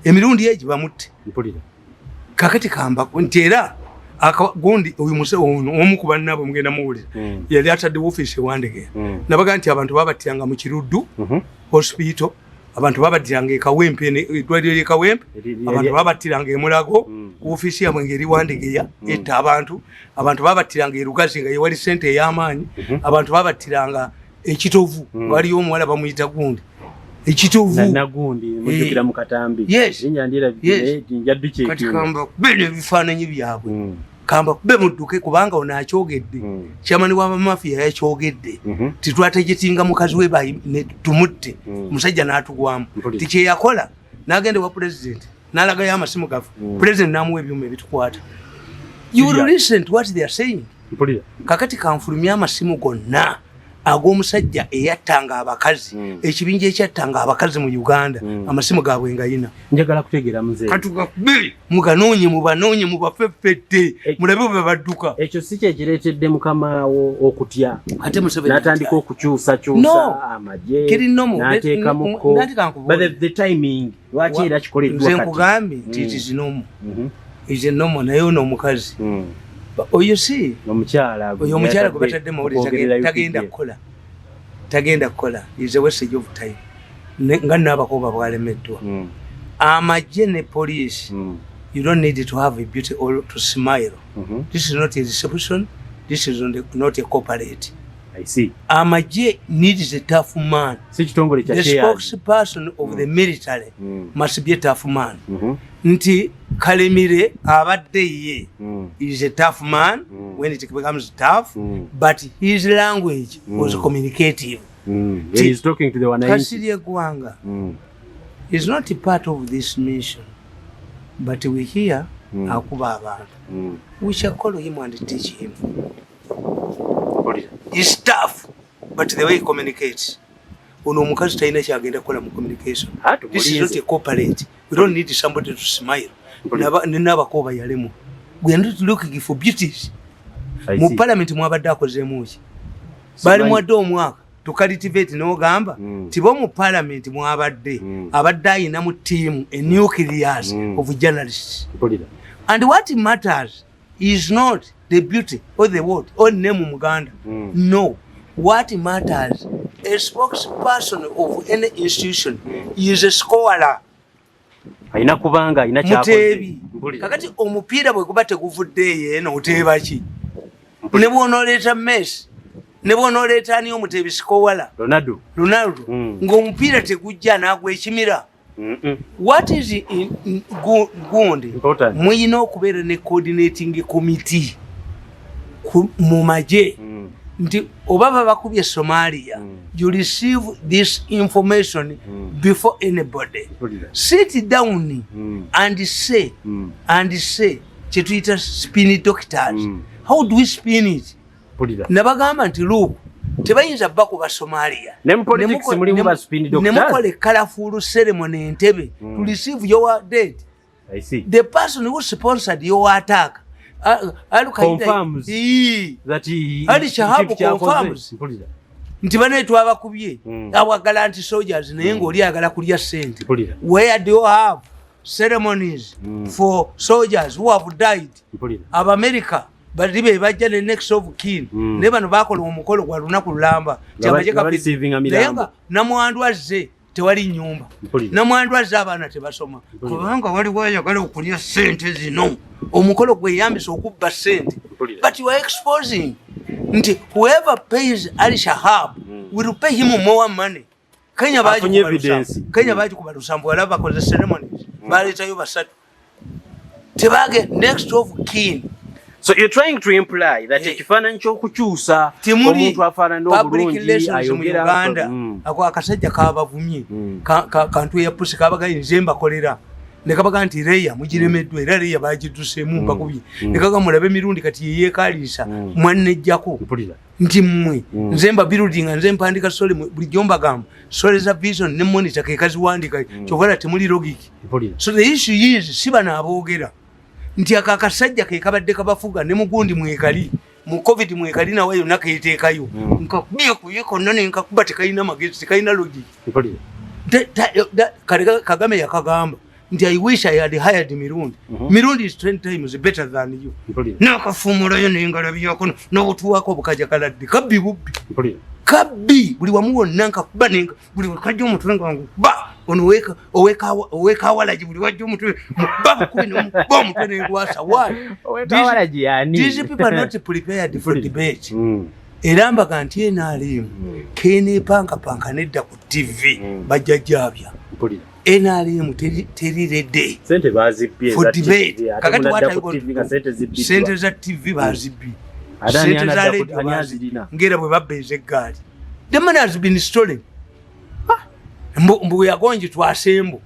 emirundi egi bamutte kakati kamba nti era gundi oyo muse omu ku bannabo mugenda muwulira yali atadde office ewandegera nabaga nti abantu babatyanga mu Kiruddu hospital abantu babatyanga ekawempe edwaliro ekawempe abantu babatiranga emulago ku office yabwe ngeri wandegeya etta abantu babatiranga erugazi nga yewali sente ey'amaanyi abantu babatiranga ekitovu waliyo omuwala bamuyita gundi ekitovu nagundi mujukira mu katambi inyandira njadduke kati kamba bene bifaananyi byabwe kamba kube mudduke kubanga onakyogedde kyamani wa mafia yakyogedde titwategetinga mukazi we bayi tumutte musajja n'atugwamu tikyeyakola n'agende wa president n'alagayo amasimu gafu president n'amuwa ebyuma ebitukwata you will listen to what they are saying kakati kanfulumya amasimu gonna ag'omusajja eyattanga abakazi ekibinja ekyattanga abakazi mu Uganda amasimu gaabwe ngayina njagala kutegeera muzeeyi katugakube mubanoonye mubafeffette mulabe bwe badduka ekyo si kyekireetedde mukamawo okutya ate Museveni n'atandika okukyusa amagye n'ateekamuko but the timing lwaki era kikoleddwa nze nkugambye nti it is normal is normal naye ono omukazi oyo si omukyala oyo omukyala gwe batadde mawulire tagenda kukola is a wastage of time nga n'abakoba bwalemeddwa amagye ne police you don't need to have a beauty or to smile this is not a reception this is not a corporate I see amagye needs a tough man si kitongole kya the spokesperson of the military must be a tough man nti Kalemire abadde ye is a tough man when it becomes tough but his language was communicative he is talking to the one Kasirye Gwanga is not a part of this mission but we hear akuba abantu we shall call him and teach him he's tough but the way he communicates ono omukazi talina kyagenda kukola mu communication this is not a corporate we don't need somebody to smile n'abakoba yalemu we are not looking for beauties mu parliament mwabadde akozeemu ki bali mwadde omwaka to cultivate n'ogamba tibo mu parliament mwabadde abadde ayina mu team a nucleus of journalists and what matters is not the beauty or the word or name Muganda no what matters a spokesperson of any institution is a scholar aina kubanga aina kyakoze kakati omupiira bwe kuba teguvudde yeeno oteeba ki ne bw'onooleta Messi ne bw'onooleta ani omuteebi sikowala Ronaldo ng'omupiira tegujja naagwa ekimira what is gundi muyina okubeera ne coordinating committee mu magye nti oba babakubye Somalia you receive this information before anybody sit down and say chetuyita spin doctors how do we spin it nabagamba nti look tebayinza bakuba Somalia nemukole colorful ceremony Entebbe to receive your dead I see the person who sponsored your attack confirms that he confirms nti bane twabakubye awagala anti soldiers naye ng'oli agala kulya sente where do you have ceremonies for soldiers who have died. America bali be bajja ne next of kin ne bano bakola omukolo gwa lunaku lulamba tyamajeka namwandu azze tewali nyumba namwandu azze abaana tebasoma kubanga wali wayagala okulya sente zino omukolo gwe yambisa okubba sente but you are exposing nti whoever pays Ali Shahab will pay him more money. Kenya baji kubalusambu alaba koze ceremonies baletayo basatu tebage next of kin. So you're trying to imply that ekifaananyi ky'okukyusa omuntu afaanana obulungi ayogera Uganda ako akasajja kabavumye kantu ya pusi kabaga nzemba kolera ne kabaga nti Leya mugiremeddwa era Leya bagidusemu mbakubye ne kaga mulabe mirundi kati yeyekalisa mwannejjako nti mmwe nzemba building nzemba andika sole buli jomba gamba sole za vision ne monitor ke kazi wandika chovala temuli logic. So the issue is sibana aboogera nti akakasajja ke kabadde kabafuga ne mugundi mwekali mu covid mwekali na wayo nakeetekayo nkakubiye kuyeko nane nkakuba tekaina magezi kaina logic. Kagame yakagamba nti I wish I had hired Mirundi. Mirundi is 20 times better than you. Nakafumula yo nengalabi yako n'obutuwako bukaja kaladde kabbi bubbi kabbi buli wamuwo nanka kuba nenga buli wakajja omutwe wangu ba ono oweka walaji buli wajja omutwe mubaba kubino mubaba omutwe negwasa why walaji yani these people are not prepared for debate. Eramba kanti enalimu kene panga nedda ku TV bajjajjabya enalimu teri ready sente bazibye for debate kakati sente za TV bazibye adani anazidina ngera bwe babeze gali the man has been stolen. Mbu yagonje twasembo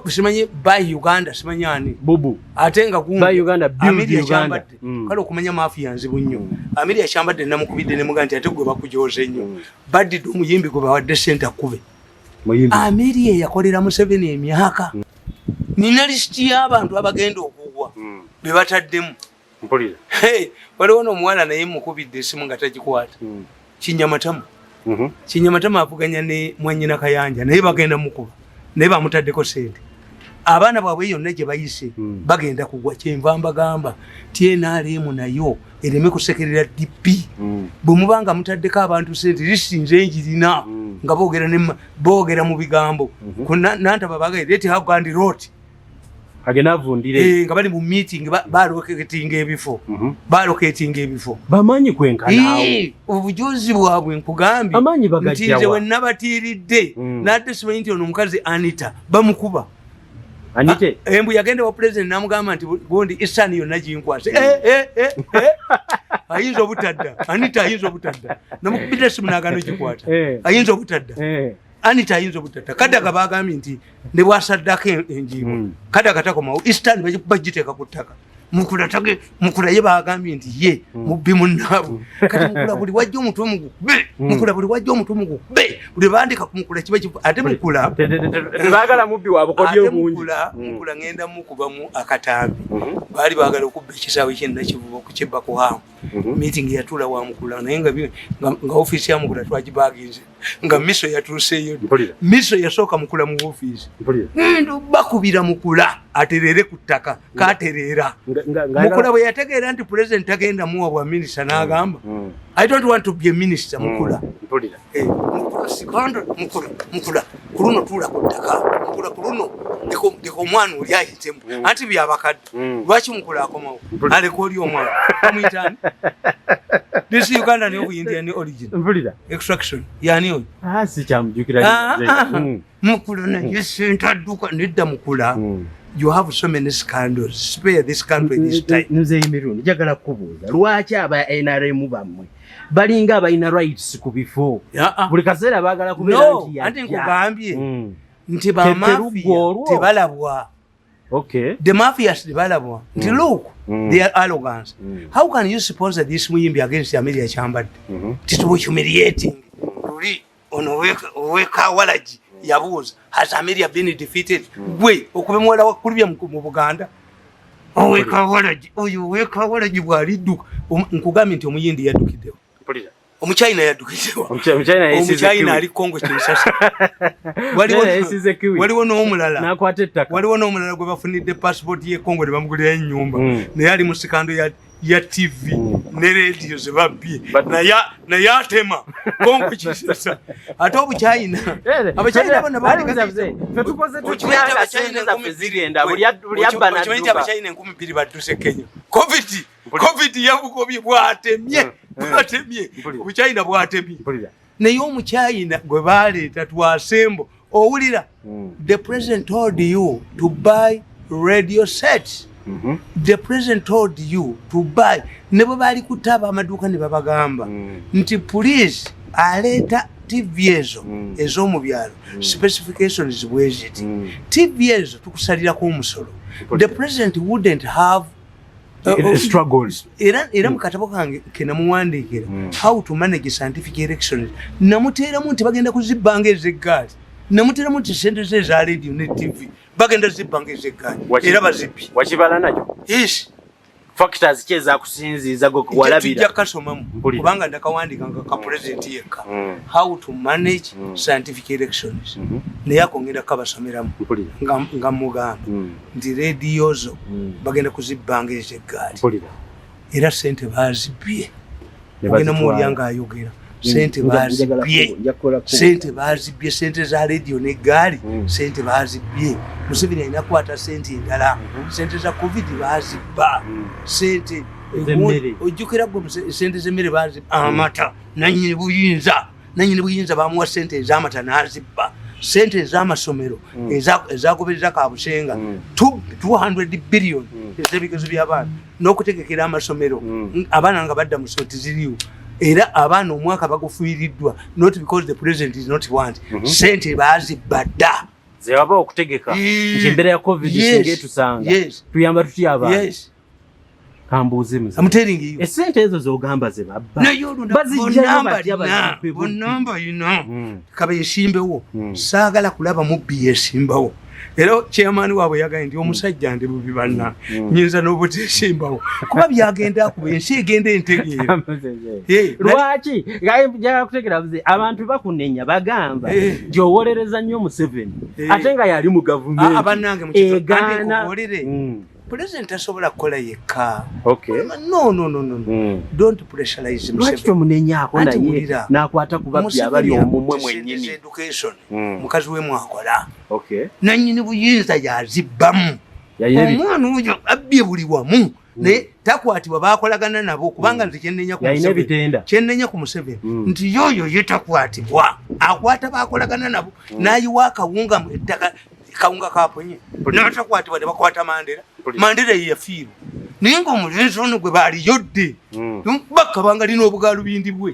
simanyi by Uganda simanyani bubu atenga ku by Uganda build Uganda kale okumanya mafia nzibu nnyo Amiri yashambadde namukubidde ne muganti ategwe bakujoze nnyo baddi dumuyimbi gwe bawadde center kube Amiri yakolera mu 7 emyaka nina list y'abantu abagenda okugwa be bataddemu mpulira waliwo n'omwana naye mukubidde esimu nga tagikwata Kinyamatama Kinyamatama avuganya ne Mwanyina Kayanja naye bagenda mukuba naye bamutaddeko sente abaana bwabwe yonna gye bayise bagenda kugwa kyenva mbagamba TNRM nayo ereme kusekerera DP bwe mubanga mutaddeko abantu sente lisinze njirina nga boogera mu bigambo nanta babaga leti hagandi roti agena vundire nga bali mu meeting baloketinga ebifo bamanyi kwenkanawo obujozi bwabwe nkugambye amanyi bagajjawa ntinze wennabatiiridde nadde simanyi nti ono omukazi Anita bamukuba Anite embu yagenda wa president namugamba nti gundi isani yonna ginkwase ayinza obutadda Anita ayinza obutadda namukubira simu nagano gikwata ayinza obutadda Anita ayinza obutadda kadaga bagambye nti ne bwasaddako enjiibwa kadaga takomawo isani bagiteeka ku ttaka mukula ye bagambye nti ye mubbi munnaabo kati mukula buli wajja omutwe mugukube buli bandika ku mukula kiba ate mukula tebagala mubbi wabukodyo obungi mukula ngenda mukubamu akatambi baali bagala okubba ekisaawe kyennakivuba okukibba ku hamu meeting yatula wa mukula naye nga ofiisi ya mukula twagibaginze nga miso yatuuseeyo miso yasooka mukula mu ofiisi bakubira mukula aterere ku ttaka katerera mukula bwe yategeera nti president tagenda muwa bwa minister n'agamba I don't want to be a minister mukula mukula kuluno tula ku ttaka mukula kuluno ndiko omwana oli ayitemu anti byabakadde lwaki mukula akomawo aleko oli omwana amuyitani this Uganda ni obu Indian origin extraction yani oyo si kyamujukira mukula naye sente adduka nedda mukula. You have so many scandals. Spare this country this time. Nze Mirundi jagala kubuuza lwaki aba NRM bammwe balinga abalina rights ku bifo buli kaseera baagala kubeera nti anti nkugambye nti bamafia tebalabwa. Okay. The mafias debalabwa nti look their arrogance. How can you suppose this muyimbi against Amelia Chambad? It was humiliating. Luli onoweka walaji yabuuza has Amelia been defeated gwe okubemwala wakulubya mu Buganda oweka walaji bwalidduka nkugambye nti omuyindi yaddukiddewo Omuchina yadukizewa. Omuchina ali Kongo Kinshasa. Waliwo n'omulala. Nakwata ettaka. Waliwo n'omulala gwe bafunidde passport ye Kongo ne bamugulira ennyumba. Naye ali mu sikando ya TV ne radio ze babbye. Naye atema Kongo Kinshasa. Ate Obuchina. Abachina bonna bali kaze. Fetukoze tukyanga sente za fezigenda. Buli abba na duba. Abachina 2,000 badduse Kenya. Covid yabugobye bwatemye. Obuchina bwatemye. Naye Omuchina gwe baleeta twasembo owulira. The president told you to buy radio sets. The president told you to buy. Ne bwe bali kutaba amaduuka ne babagamba nti police aleeta TV ezo mu byalo specifications bweziti TV ezo tukusalirako omusolo. The president wouldn't have struggles. Era mu katabo kange kenamuwandiikira how to manage scientific elections namuteeramu nti bagenda kuzibbanga ez'eggaali namuteeramu nti sente ze za radio ne TV bagenda zibbanga ez'eggaali era bazibbi wakibala nakyo factors ki ezakusinziiza gwe kuwalabira tujja kasomamu kubanga ndakawandiikanga ka president yekka how to manage scientific elections naye akongera kabasomeramu nga mugamba nti radio zo bagenda kuzibbanga ez'eggaali era sente bazibbye ogenda muwulyanga ayogera sente bazibbye sente za radio n'eggaali sente bazibbye. Museveni alina kukwata sente endala sente za covid bazibba sente ojjukira gwe sente z'emmere bazibba amata nanyini buyinza bamuwa sente ez'amata n'azibba sente ez'amasomero ezagobereza kabusenga 200 billion ez'ebigezo by'abaana n'okutegekera amasomero abaana nga badda mu soti ziriwo era abaana omwaka bagufiiriddwa not because the president is not want sente bazibba dda zewaba okutegeka nti embeera ya covid singetusanga tuyamba tutya abaana kambuuze muze esente ezo z'ogamba ze babba bonamba kaba yesimbewo saagala kulaba mubbi yesimbawo era chairman waabwe yagaye ndi omusajja ndi bubi banna nyinza n'obutesimbawo kuba byagenda kuba ensi egenda entegeera lwaki jaga kutegera buze abantu bakunenya bagamba gyowolereza nnyo Museveni ate nga yali mu gavumenti abanange mu kikolere president asobola kukola yekka. No. Don't pressurize Museveni. Lwaki tomunenyaako naye n'akwata ku babbi abali omumwe mwennyini education mukazi we mwakola nannyini buyinza yazibbamu omwana oyo abbye buli wamu naye takwatibwa bakolagana nabo kubanga nze kyennenya ku Museveni nti yoyo ye takwatibwa akwata bakolagana nabo n'ayiwa akawunga mu ettaka kawunga kaponye n'atakwatibwa ne bakwata Mandela ye yafiirwa naye ng'omulenzi ono gwe baali yodde bakabanga lina obugaalubindi bwe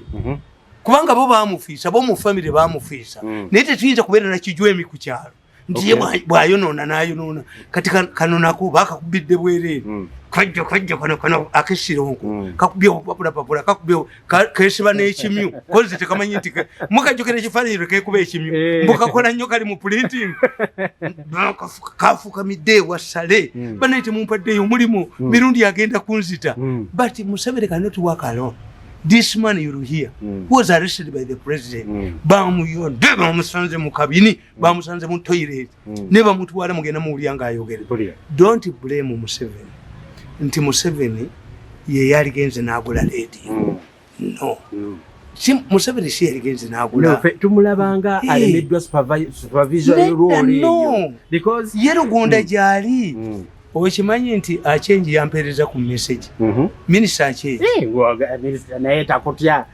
kubanga bo baamufiisa bo mu famire baamufiisa naye tetuyinza kubeera na kijwemi ku kyalo nti ye bwayonoona n'ayonoona kati kano nako bakakubidde bwereere kajja kano akesironko kakubye opapulapapula kakubye kesiba n'ekimyu kozi tekamanyi nti mukajjukira ekifaananyi kekuba ekimyu mbukakola nnyo kali mu printing kafukamidde ewasale banaite mumpaddeyo mulimu mirundi agenda kunzita but Museveni cannot work alone. This man you hear was arrested by the president. Bamuyonde bamusanze mu kabini bamusanze mu toilet ne bamutwala mugenda mu ulyanga ayogere. Don't blame Museveni. Nti Museveni ye yali genze n'agula radio. No. Museveni si yali genze n'agula. No, tumulabanga alemeddwa supervisory role. No. Because yerugonda gyali. Okimanyi nti achenji yampereza ku message. Minister achenji. Minister naye takutya.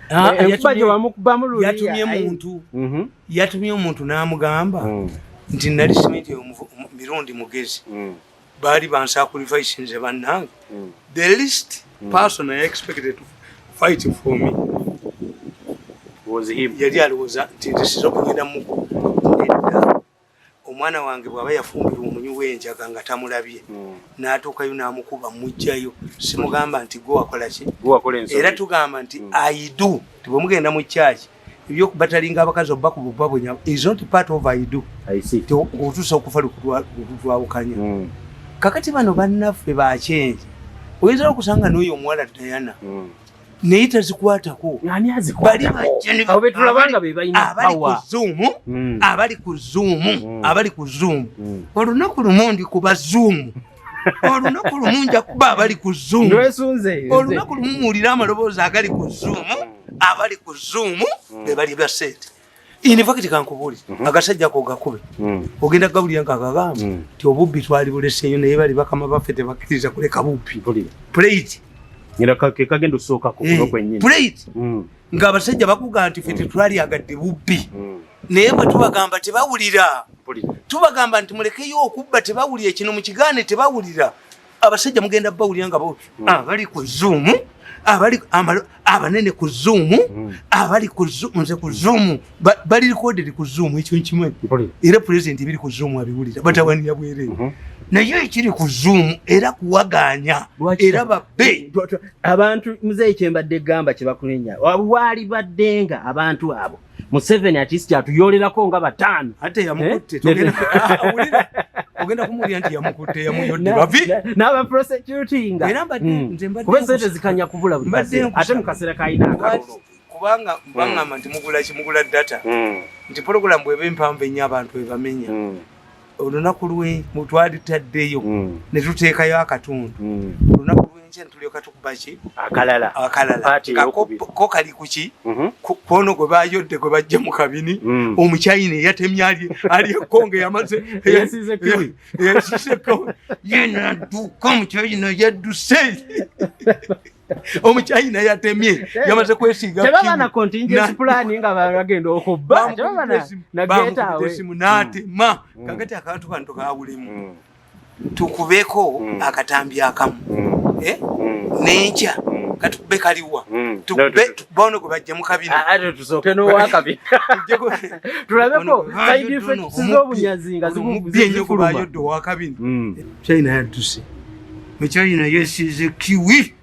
Yatumye omuntu n'amugamba nti nali simenti mirundi mugezi. Bali bansacrifice nze bannange. The least person I expected to fight for me was him. Yali alowooza nti nzisiza okugenda mu omwana wange bw'aba yafumbirwa omunyu w'enjaga nga tamulabye n'atuukayo n'amukuba mujjayo simugamba nti gwe wakola ki era tugamba nti aidu ti bwe mugenda mu kyaki ebyokubatalinga abakazi obakuba bwenya is not part of aidu otuusa okufa lukutwawukanya kakati bano bannaffe bakyenje oyinza okusanga n'oyo omuwala Diana naye tazikwatako. Ani azikwatako? Abo betulabanga be balina power. Abali ku Zoom. Olunaku lumu ndi kuba Zoom. Olunaku lumu nja kuba abali ku Zoom. Olunaku lumu muwulira amaloboozi agali ku Zoom. Abali ku Zoom be bali basente. In fact kankubuli agasajja ko gakube. Ogenda gabuli yanka kagamba ti obubbi twali buleseyo naye bali bakama bafete bakiriza kuleka bubbi. Plate. Ngira kagendo soka ko kwennyini. Plate. Nga abasajja bakuga nti fete twali agadde bubbi. Naye bwe tubagamba tebawulira. Tubagamba nti mulekeyo okubba tebawulira kino mu kigaane tebawulira. Abasajja mugenda bawulira nga bo bali ku Zoom. Abali abanene ku Zoom abali ku Zoom bali recorded ku Zoom ekyo nkimwe era president biri ku Zoom abiwulira batawani yabwere naye ekiri ku Zoom era kuwaganya era babbe abantu muzeyi kyembadde gamba kibakulenya wali baddenga abantu abo Museveni at atuyolerako nga batano ate yamukutte ogenda kumulya nti yamukutte yamuyodde bavi n'aba prosecuting era mbadde kubese zikanya kubula buli ate mukasera kaina akalulu kubanga mbangamba nti mugula data nti program bwebe mpamvu ennyo abantu bebamenya olunaku lwe mutwalitaddeyo ne tuteekayo akatundu olunaku lw'enkya tulyoka tukubaki akalala ko kali kuki kwono gwe bayodde gwe bajja mu kabini omukyayina eyatemye ali ekkonge yamaze yasize yena duka omukyayina yadduse omukyayina yatemye yamaze kwesiiga tebabana contingency plan nga bagenda okubba tebabana nagetawe n'atema kakati akantu kano tukawulemu tukubeko akatambi akamu n'enkya katukube kaliwa tukubone gwe bajja mu kabina ate tusooke n'owakabina tulabeko side effects z'obunyazi nga zifuluma bayodde owakabina China yadduse mukyayina yesiize kiwi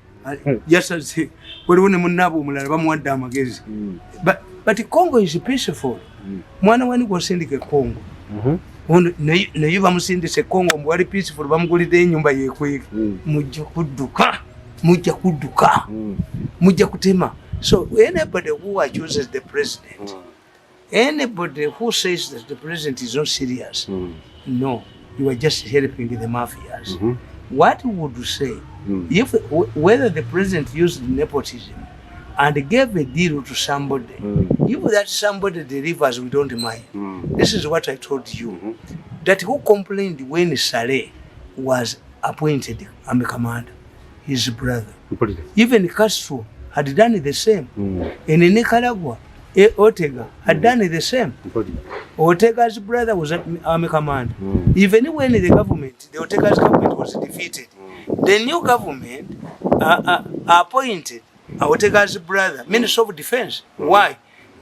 yasaze waliwo ne munnaabo omulala bamuwadde amagezi but Congo is peaceful mwana wani gwasindika Congo naye bamusindise Congo mbu wali peaceful bamugulidde ennyumba yekweka mujja kudduka mujja kutema. So anybody who accuses the president anybody who says that the president is not serious no, you are just helping the mafias. What would you say if whether the president used nepotism and gave a deal to somebody, if that somebody delivers, we don't mind. This is what I told you. That who complained when Saleh was appointed army commander, his brother. Even Castro had done the same. In Nicaragua, Ortega had done the same. Ortega's brother was army commander. Even when the Ortega's government was defeated, the new government appointed Ortega's brother Minister of Defense. Why?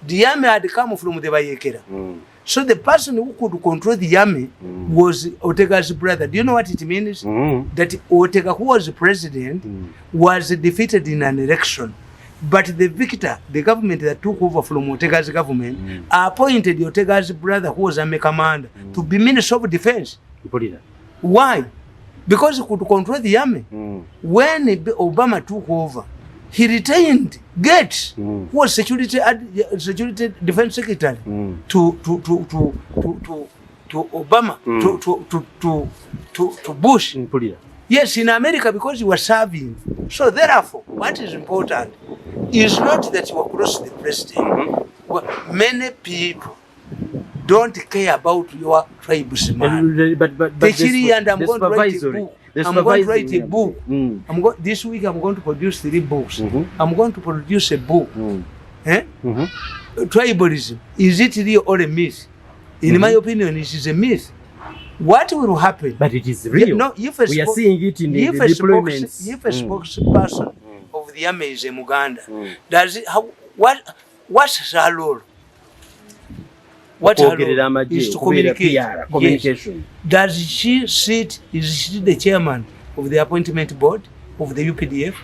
The army had come from the Bayekera. So the person who could control the army was Ortega's brother. Do you know what it means? That Ortega, who was president, was defeated in an election. But the victor, the government that took over from Ortega's government, appointed Ortega's brother, who was army commander, to be Minister of Defense. Why? Because he could control the army. When Obama took over, he retained Gates, who was security defense secretary, to Obama, to Bush. Yes, in America, because you were serving. So therefore, what is important is not that you are close to the president. Many people don't care about your tribes, man. But I'm going to write a book. I'm going to write a book. This week I'm going to produce 3 books. I'm going to produce a book. Tribalism, is it real or a myth? In my opinion, it is a myth. What will happen? But it is real. No, we are seeing it in the deployments. If a spokesperson of the army is a Muganda, does it, what's her role? What her role is to communicate. Communication. Yes. Does she sit, is she the chairman of the appointment board of the UPDF?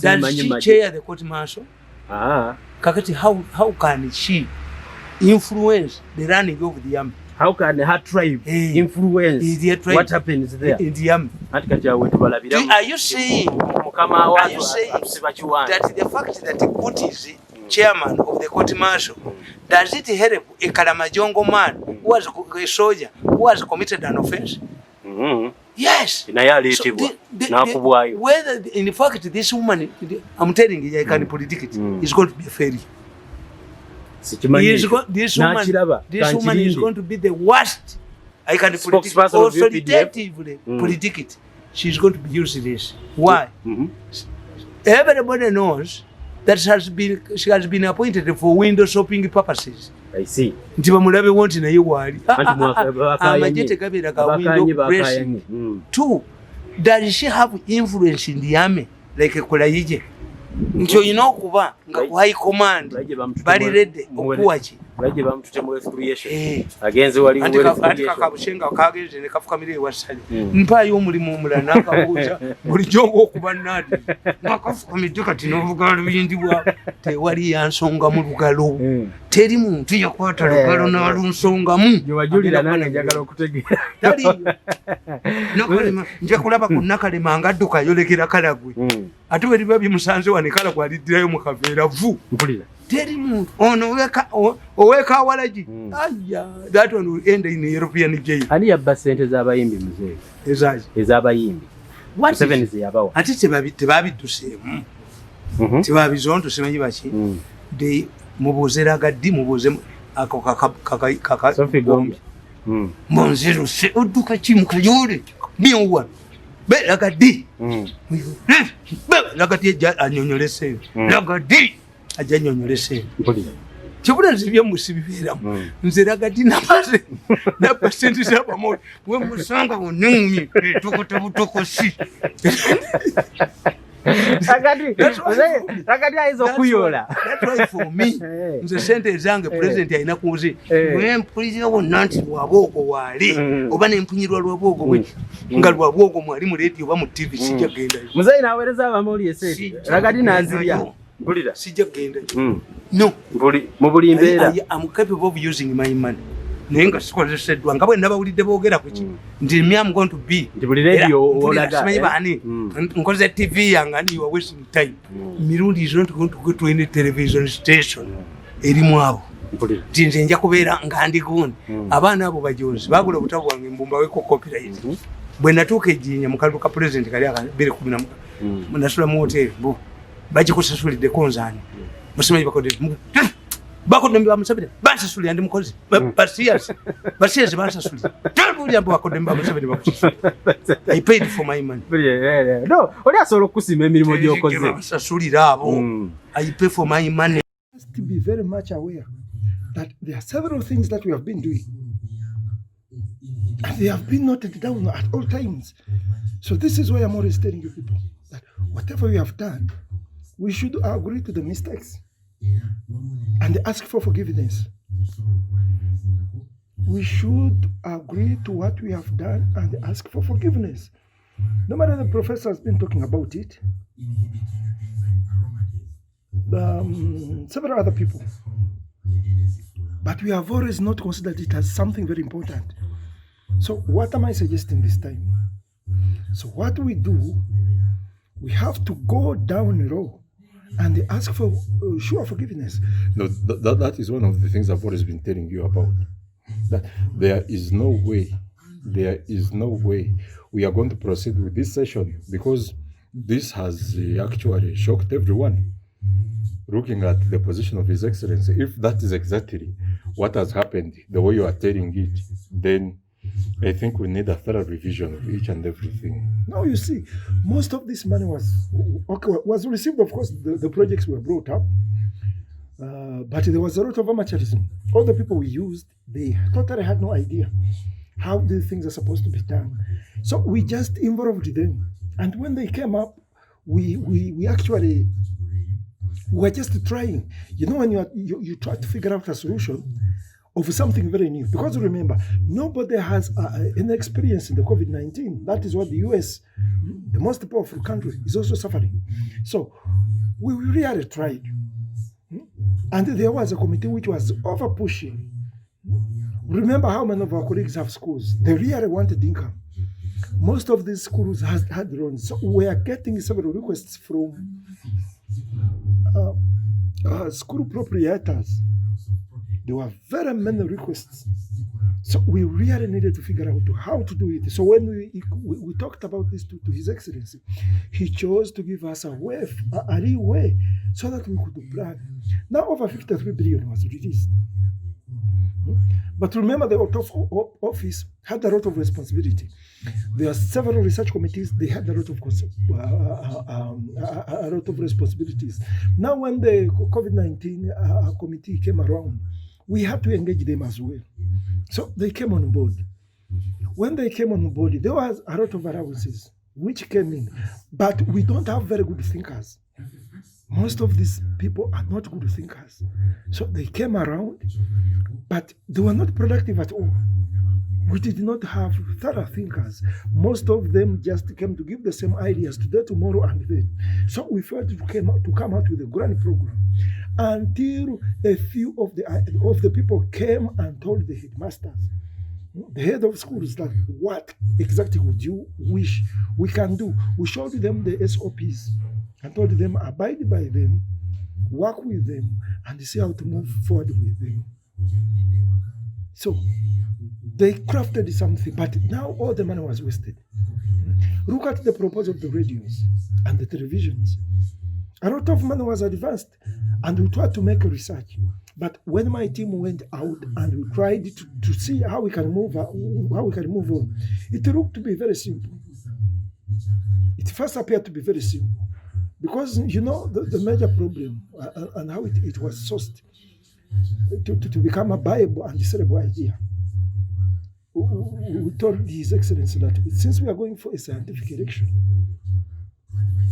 Does she chair the court martial? Kakati, how can she influence the running of the army? How can her tribe influence what happens there? Are you saying that the fact that Gut is chairman of the court martial, does it help a Kalamajongo man who was a soldier who has committed an offense? Yes. So whether in fact this woman, I'm telling you, I can predict it, is going to be a failure. This woman is going to be the worst. I can predict it. Authoritatively predict it. She's going to be useless. Why? Everybody knows that she has been appointed for window shopping purposes. I see. Two, does she have influence in the army like a Kulaije? Ncho kuba nga ku high command bali ready okuwachi baje bamutute mu recreation agenze wali mu recreation kabushenga kageze ne kafukamire wasali mpayo omulimu omulana akabuuza buli jongo okuba nadi ngakafukamide kati novuga lubindi bwa tewali yansonga mu lugalo teri muntu yakwata lugalo na lunsonga mu jowajulira nane njagala okutegeera tali nokolema nje kulaba kunakalema ngadduka yolekera kalagwe ate bwe liba bimusanze wanikala kwalidirayo mu kaveera vu mpulira teri muntu ono oweka awalaji aya that one will end in European jail. Ani yabba sente z'abayimbi muzee ez'abayimbi what seven is yabawa ati tebabiduseemu tebabizonto simanyi baki de mubuzera gaddi mubuze ako kaka Sophie Gombe monzero se oduka chimu kayore biwa be lagadi be lagadi anyonyolese lagadi ajanyonyolese chibula nzibye musibibira nze lagadi nabaze na percent zaba mo we musanga onumi toko si Ragadi aizo kuyola. That's why for me, nze sente zange president aina kuzi. We mpulize wo nanti waboko wali. Oba ne mpunyirwa lwaboko mwe. Ngalwa bwoko mwali mu radio ba mu TV sijja genda. Muzayi nawereza abamoli ese. Ragadi nazibya. Bulira sijja genda. No. Mubuli mbeera. I'm capable of using my money. Nenga sikozeseddwa nga bwe nabawulidde boogera ku ki ndi I'm going to be ndi radio olaga simanyi bani nkoze TV yange and you are wasting time mirundi is not going to go to any television station erimu abo tinze nja kubeera nga ndi gundi abaana abo bajozi bagula obutabu bwange mbumba weko copyright bwe natuuka ejjinya mu kalulu ka president kali aka 2010 nasula mu hotel bo bagikusasulidde konzani musimanyi bakodde bakodde bamusabira basasuli andi mukozi basiyas basasuli tabuli ambo bakodde bamusabira bakusasuli I paid for my money no oli asolo kusima emirimu gyokoze basasulira abo I pay for my money. To be very much aware that there are several things that we have been doing and they have been noted down at all times. So this is why I'm always telling you people that whatever we have done, we should agree to the mistakes and ask for forgiveness. We should agree to what we have done and ask for forgiveness. No matter the professor has been talking about it, several other people, but we have always not considered it as something very important. So what am I suggesting this time? So what we do, we have to go down low and ask for sure forgiveness. No, that is one of the things I've always been telling you about. That there is no way we are going to proceed with this session because this has actually shocked everyone. Looking at the position of His Excellency, if that is exactly what has happened, the way you are telling it, then I think we need a thorough revision of each and everything. Now you see, most of this money was received. Of course, the projects were brought up, but there was a lot of amateurism. All the people we used, they totally had no idea how these things are supposed to be done. So we just involved them, and when they came up, we actually were just trying. You know, when you try to figure out a solution of something very new, because remember, nobody has any experience in the COVID-19. That is what the US, the most powerful country, is also suffering. So we really tried. And there was a committee which was over pushing Remember how many of our colleagues have schools. They really wanted income. Most of these schools had loans. So we are getting several requests from school proprietors. There were very many requests. So we really needed to figure out how to do it. So when we talked about this to His Excellency, he chose to give us a leeway so that we could plan. Now over 53 billion was released. But remember, the office had a lot of responsibility. There are several research committees. They had a lot of responsibilities. Now, when the COVID-19 committee came around, we had to engage them as well. So they came on board. When they came on board, there was a lot of allowances which came in, but we don't have very good thinkers. Most of these people are not good thinkers. So they came around, but they were not productive at all. We did not have thorough thinkers. Most of them just came to give the same ideas today, tomorrow, and then. So we felt to come out with a grand program until a few of the people came and told the headmasters, the head of schools, that what exactly would you wish we can do? We showed them the SOPs and told them abide by them, work with them, and see how to move forward with them. So they crafted something, but now all the money was wasted. Look at the proposal of the radios and the televisions. A lot of money was advanced, and we tried to make a research. But when my team went out and we tried to see how we can move on, it looked to be very simple. It first appeared to be very simple. Because, you know, the major problem and how it was sourced to become a viable and desirable idea. We told His Excellency that since we are going for a scientific election,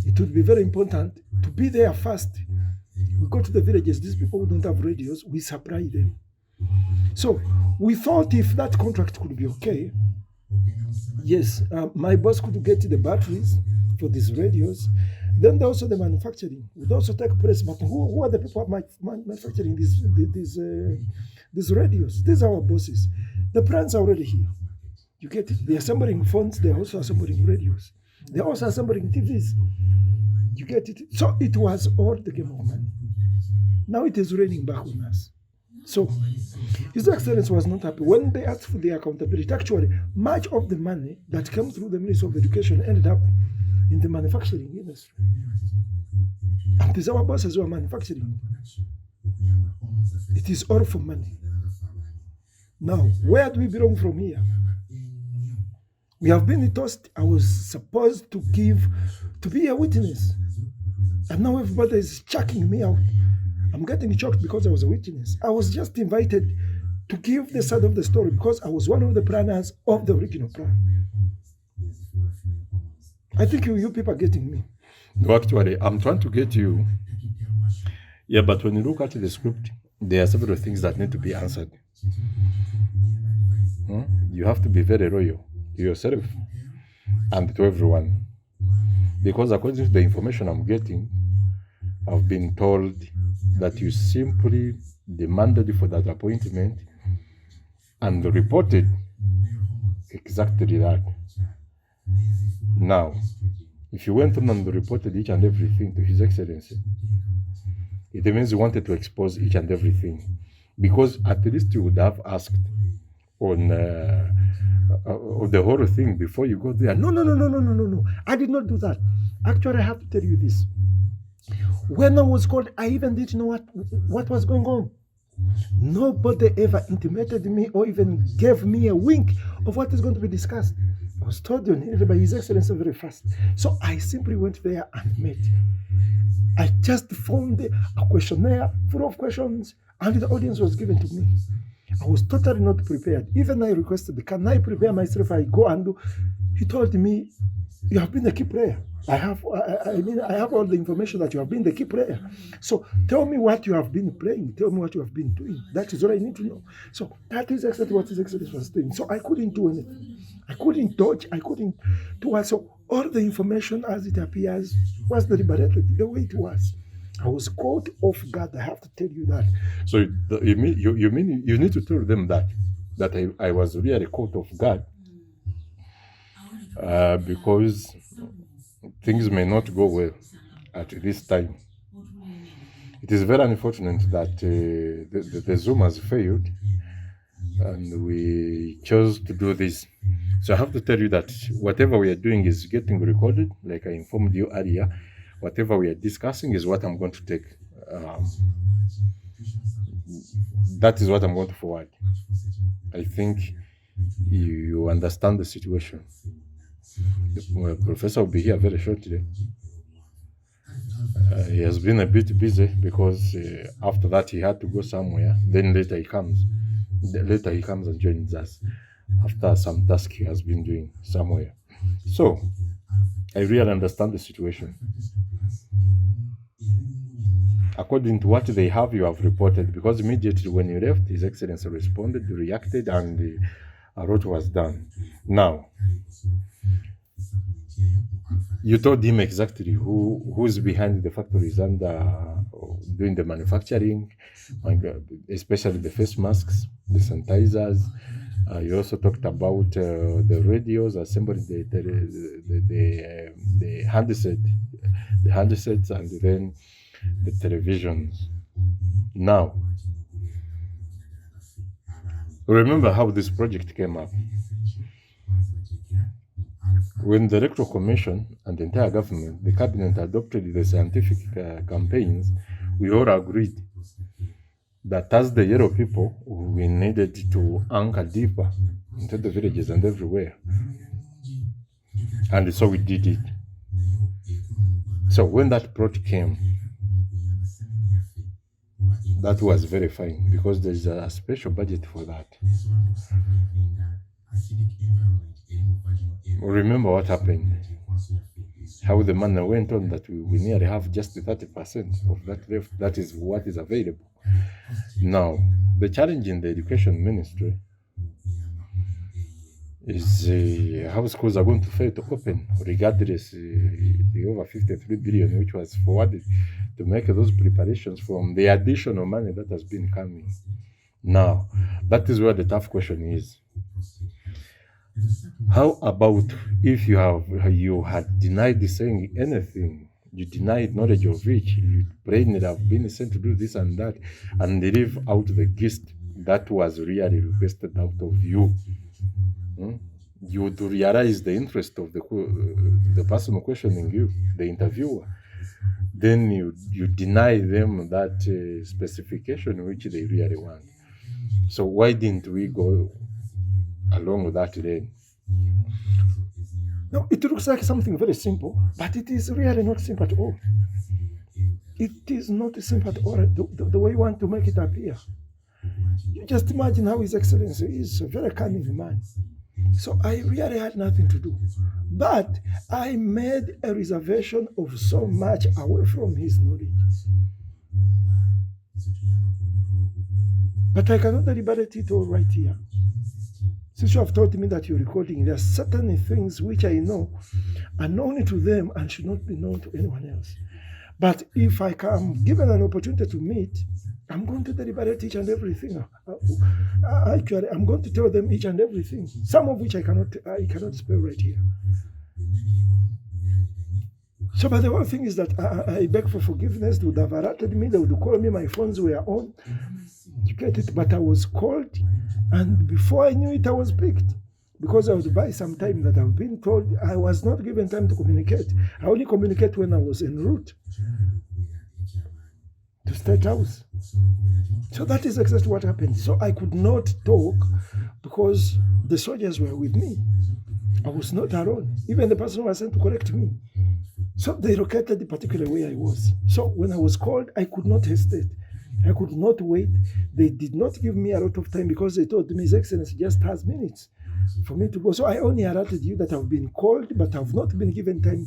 it would be very important to be there first. We go to the villages, these people who don't have radios, we supply them. So we thought if that contract could be okay, yes, my boss could get the batteries for these radios. Then also the manufacturing would also take place. But who are the people manufacturing these radios? These are our bosses. The plants are already here. You get it? They're assembling phones. They're also assembling radios. They're also assembling TVs. You get it? So it was all the game of money. Now it is raining back on us. So His Excellency was not happy. When they asked for the accountability, actually, much of the money that came through the Ministry of Education ended up in the manufacturing industry. And these our bosses who are manufacturing. It is all for money. Now, where do we belong from here? We have been tossed. I was supposed to be a witness. And now everybody is chucking me out. I'm getting shocked because I was a witness. I was just invited to give the side of the story because I was one of the planners of the original plan. I think you people are getting me. No, actually, I'm trying to get you. Yeah, but when you look at the script, there are several things that need to be answered. You have to be very loyal to yourself and to everyone. Because according to the information I'm getting, I've been told that you simply demanded for that appointment and reported exactly that. Now, if you went on and reported each and everything to His Excellency, it means you wanted to expose each and everything. Because at least you would have asked on the whole thing before you go there. No. I did not do that. Actually, I have to tell you this. When I was called, I even didn't know what was going on. Nobody ever intimated me or even gave me a wink of what is going to be discussed. I was told by His Excellency very fast. So I simply went there and met. I just found a questionnaire full of questions and the audience was given to me. I was totally not prepared. Even I requested, can I prepare myself? I go and do. He told me, you have been the key player. I have all the information that you have been the key player. So tell me what you have been playing. Tell me what you have been doing. That is all I need to know. So that is exactly what His Excellency was doing. So I couldn't do anything. I couldn't touch. I couldn't do it. So all the information as it appears was deliberated the way it was. I was caught off guard. I have to tell you that. So you mean you need to tell them that that I was really caught off guard because things may not go well at this time. It is very unfortunate that the Zoom has failed and we chose to do this. So I have to tell you that whatever we are doing is getting recorded, like I informed you earlier. Whatever we are discussing is what I'm going to take. That is what I'm going to forward. I think you understand the situation. The professor will be here very shortly. He has been a bit busy because after that he had to go somewhere. Then later he comes and joins us after some task he has been doing somewhere. So I really understand the situation. According to what they have, you have reported, because immediately when you left, His Excellency responded, reacted, and a lot was done. Now, you told him exactly who's behind the factories and doing the manufacturing, especially the face masks, the sanitizers. You also talked about the radios, assembling the handsets, and then the televisions. Now, remember how this project came up. When the Electoral Commission and the entire government, the cabinet adopted the scientific campaigns, we all agreed that as the yellow people, we needed to anchor deeper into the villages and everywhere. And so we did it. So when that plot came, that was very fine because there's a special budget for that. Remember what happened, how the money went on, that we nearly have just 30% of that left. That is what is available. Now, the challenge in the education ministry is how schools are going to fail to open, regardless the over 53 billion which was forwarded to make those preparations from the additional money that has been coming. Now, that is where the tough question is. How about if you had denied saying anything, you denied knowledge of which, you plainly have been sent to do this and that, and leave out the gist that was really requested out of you? You would realize the interest of the person questioning you, the interviewer. Then you deny them that specification which they really want. So why didn't we go along with that then? No, it looks like something very simple, but it is really not simple at all. It is not simple at all, the way you want to make it appear. You just imagine how His Excellency is a very cunning man. So I really had nothing to do. But I made a reservation of so much away from his knowledge. But I cannot deliberate it all right here. Since you have told me that you're recording, there are certain things which I know are known to them and should not be known to anyone else. But if I am given an opportunity to meet, I'm going to deliberate each and everything. Actually, I'm going to tell them each and everything, some of which I cannot spell right here. So, but the one thing is that I beg for forgiveness. They would have alerted me. They would call me. My phones were on. You get it? But I was called, and before I knew it, I was picked. Because I was by some time that I've been told, I was not given time to communicate. I only communicate when I was en route to State House. So that is exactly what happened. So I could not talk because the soldiers were with me. I was not alone. Even the person who was sent to correct me. So they located the particular way I was. So when I was called, I could not hesitate. I could not wait. They did not give me a lot of time because they told me His Excellency just has minutes for me to go. So I only alerted you that I've been called, but I've not been given time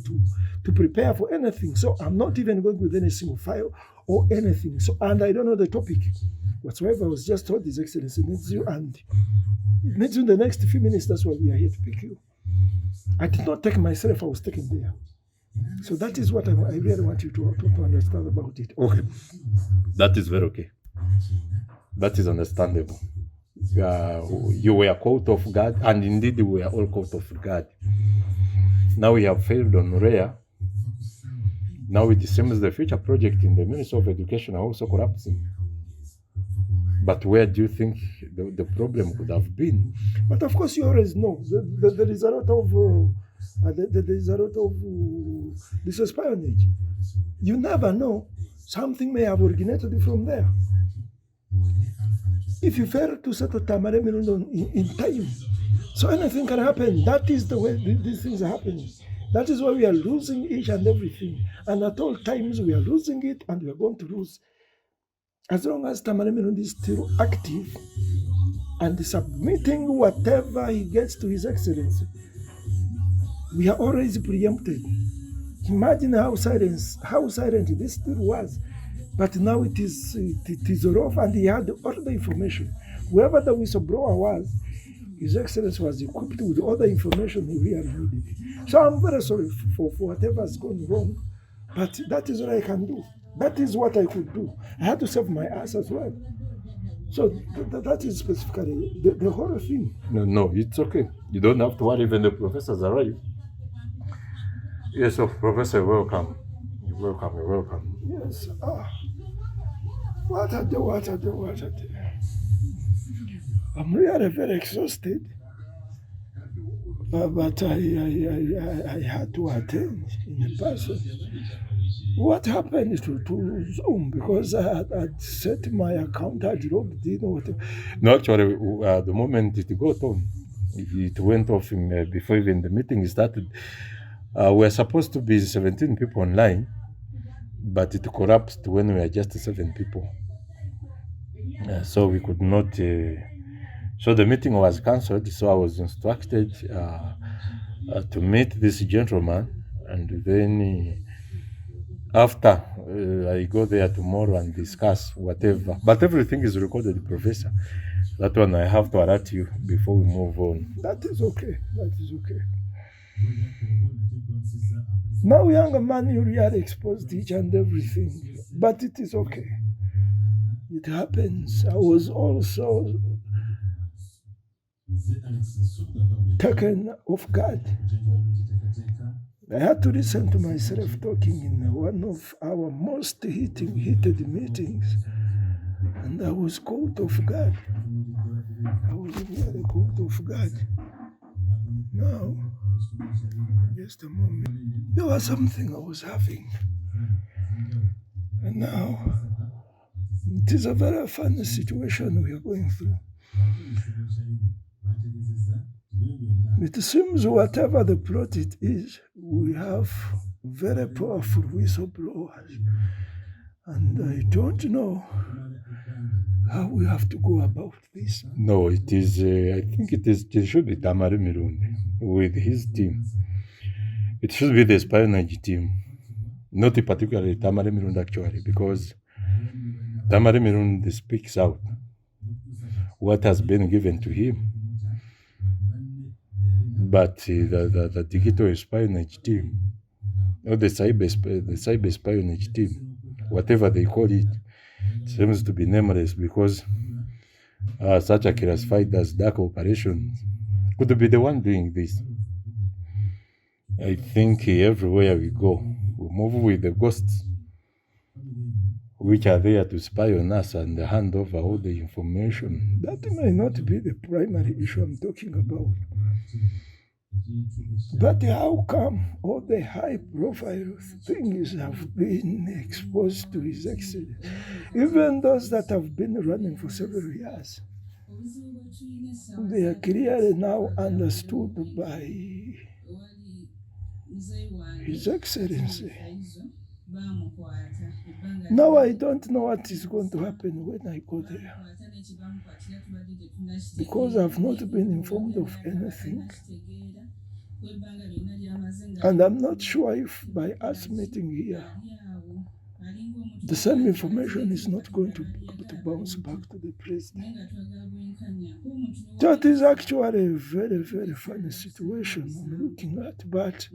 to prepare for anything. So I'm not even going with any single file or anything. So, and I don't know the topic whatsoever. I was just told His Excellency needs you, and it needs you in the next few minutes. That's why we are here to pick you. I did not take myself. I was taken there. So that is what I really want you to understand about it. Okay. That is very okay. That is understandable. you were caught off guard, and indeed we were all caught off guard. Now we have failed on REA. Now it seems the future project in the Ministry of Education are also collapsing. But where do you think the problem could have been? But of course, you always know there is a lot of this espionage. You never know. Something may have originated from there. If you fail to settle Tamale Mirundo in time, so anything can happen. That is the way these things are happening. That is why we are losing each and everything. And at all times we are losing it, and we are going to lose. As long as Tamale Mirundo is still active and submitting whatever he gets to His Excellency, we are always preempted. Imagine how silent this still was. But now it is off, and he had all the information. Whoever the whistleblower was, His Excellency was equipped with all the information he really needed. So I'm very sorry for whatever has gone wrong, but that is what I can do. That is what I could do. I had to save my ass as well. So that is specifically the whole thing. No, it's okay. You don't have to worry when the professors arrive. Yes, Professor, welcome. You're welcome. Yes. What a day. I'm really very exhausted. But I had to attend in person. What happened to Zoom? Because I had set my account, I logged in. Whatever. No, actually, the moment it got on, it went off before even the meeting started. We were supposed to be 17 people online, but it collapsed when we were just 7 people. So we could not. So the meeting was cancelled. So I was instructed to meet this gentleman, and then after I go there tomorrow and discuss whatever. But everything is recorded, Professor. That one I have to alert you before we move on. That is okay. Now, young man, you really exposed each and everything, but it is okay. It happens. I was also taken off guard. I had to listen to myself talking in one of our most heated meetings, and I was caught off guard. I was really caught off guard. Now, just a moment. There was something I was having, and now it is a very funny situation we are going through. It seems whatever the plot it is, we have very powerful whistleblowers, and I don't know how we have to go about this. No, it is. I think it should be Tamale Mirundo with his team. It should be the espionage team, not particularly Tamale Mirundo actually, because Tamale Mirundo speaks out what has been given to him. But the digital espionage team, or the cyber espionage team, whatever they call it, seems to be nameless, because such a classified as dark operations could be the one doing this. I think everywhere we go, we move with the ghosts, which are there to spy on us and hand over all the information. That may not be the primary issue I'm talking about. But how come all the high-profile things have been exposed to His Excellency, even those that have been running for several years? They are clearly now understood by His Excellency. Now I don't know what is going to happen when I go there, because I've not been informed of anything. And I'm not sure if by us meeting here, the same information is not going to bounce back to the president. That is actually a very, very funny situation I'm looking at, but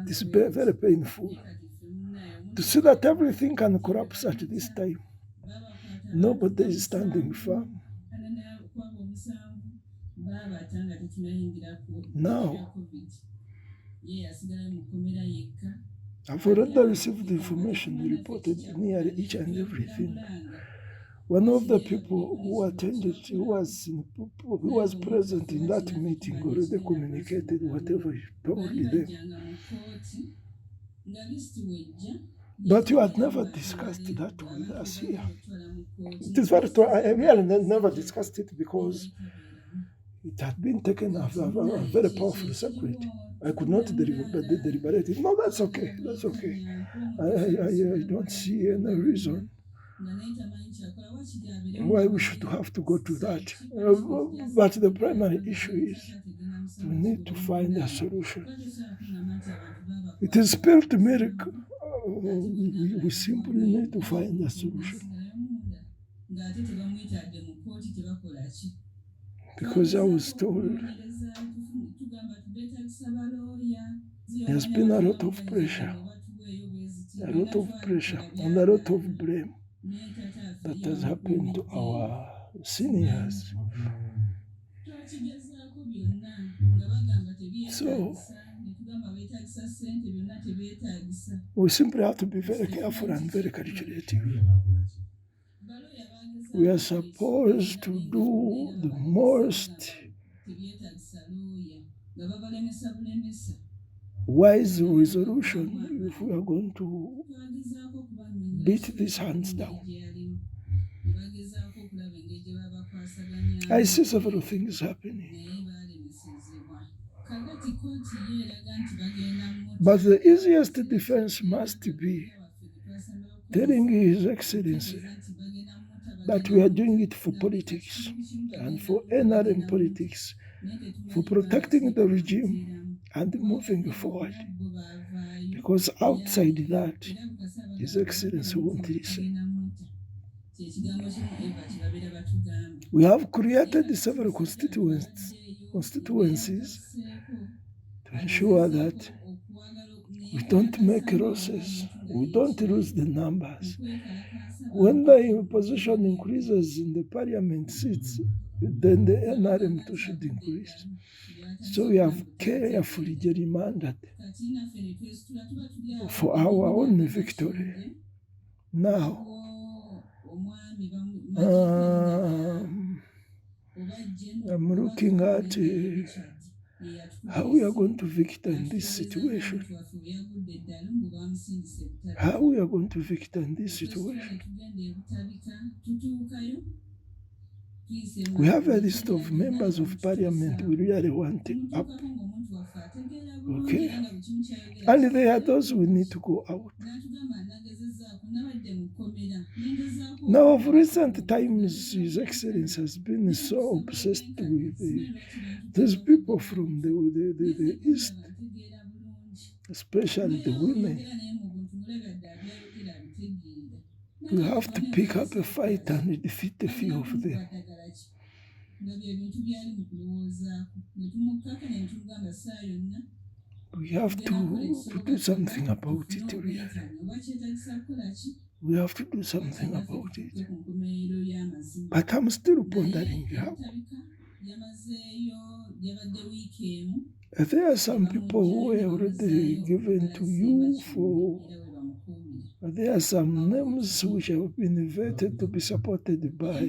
it's very, very painful to see that everything can collapse at this time. Nobody is standing firm. Now, I've already received the information reported nearly each and everything. One of the people who attended, who was present in that meeting, already communicated whatever is probably there. But you had never discussed that with us here. It is very true. I really never discussed it because it had been taken as a very powerful secret. I could not deliberate it. No, that's okay. That's okay. I don't see any reason why we should have to go to that. But the primary issue is we need to find a solution. It is spelled miracle. We simply need to find a solution. Because I was told there's been a lot of pressure and a lot of blame that has happened to our seniors. So we simply have to be very careful and very calculative. We are supposed to do the most wise resolution if we are going to beat these hands down. I see several things happening. But the easiest defense must be telling His Excellency that we are doing it for politics and for NRM politics, for protecting the regime and moving forward. Because outside that, His Excellency won't listen. We have created several constituencies to ensure that we don't make losses, we don't lose the numbers. When the opposition increases in the parliament seats, then the NRM too should increase. So we have carefully gerrymandered for our own victory. Now, I'm looking at how we are going to victor in this situation. How we are going to victor in this situation. We have a list of members of parliament we really want up. Okay? And there are those we need to go out. Now, of recent times, His Excellency has been so obsessed with these people from the East, especially the women. We have to pick up a fight and defeat a few of them. We have to do something about it, really. We have to do something about it. But I'm still pondering how. There are some people who were already given to you for. There are some names which have been invited to be supported by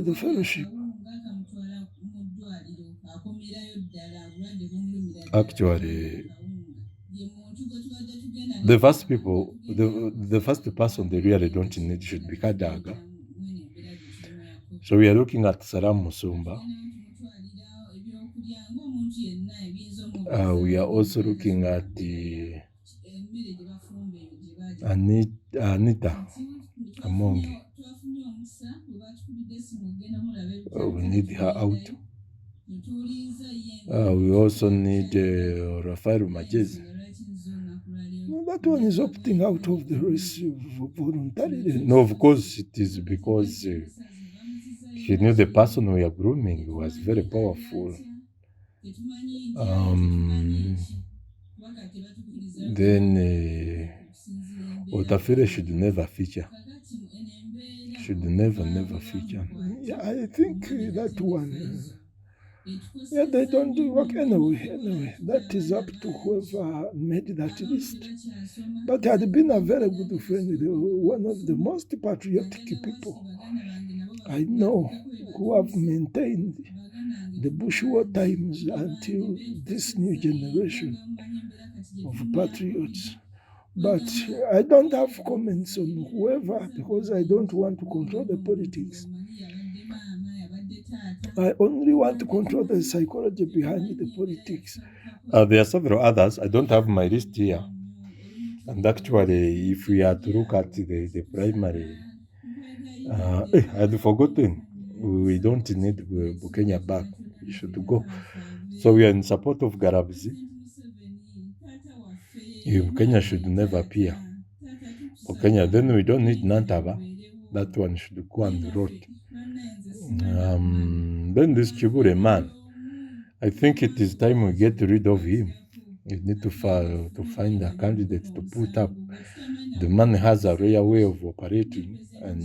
the fellowship. Actually, the first person they really don't need should be Kadaga. So we are looking at Salam Musumba. We are also looking at the Anita Amongi. We need her out. We also need Rafael Majezi. That one is opting out of the race voluntarily. No, of course it is because he knew the person we are grooming was very powerful. Then Otafere should never feature. Should never feature. Yeah, I think that one. Yeah, they don't do work anyway. That is up to whoever made that list. But he had been a very good friend, one of the most patriotic people I know, who have maintained the Bush War times until this new generation of patriots. But I don't have comments on whoever because I don't want to control the politics. I only want to control the psychology behind the politics. There are several others. I don't have my list here. And actually, if we are to look at the primary, I'd forgotten. We don't need Bukenya back. We should go. So we are in support of Garabzi. Bukenya should never appear. Bukenya, then we don't need Nantaba. That one should go on the road. Then this Chibure man, I think it is time we get rid of him. We need to find a candidate to put up. The man has a rare way of operating, and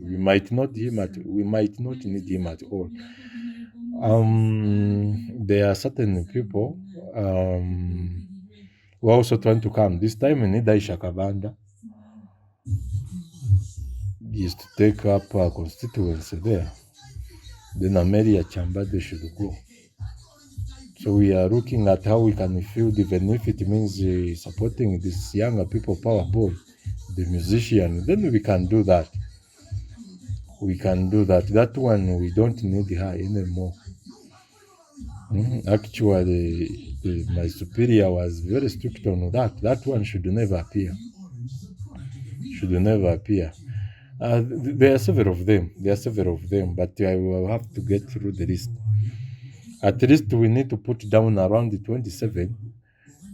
we might not need him at all. There are certain people who are also trying to come. This time we need Aisha Kabanda. He is to take up a constituency there. Then Amelia Chambade should go. So we are looking at how we can field, even if it means supporting this younger people power boy, the musician, then we can do that. We can do that. That one, we don't need her anymore. Actually, my superior was very strict on that. That one should never appear. Should never appear. There are several of them. But I will have to get through the list. At least we need to put down around the 27.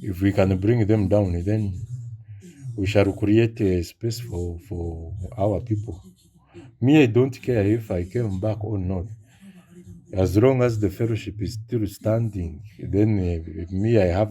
If we can bring them down, then we shall create a space for our people. Me, I don't care if I came back or not. As long as the fellowship is still standing, then me, I have a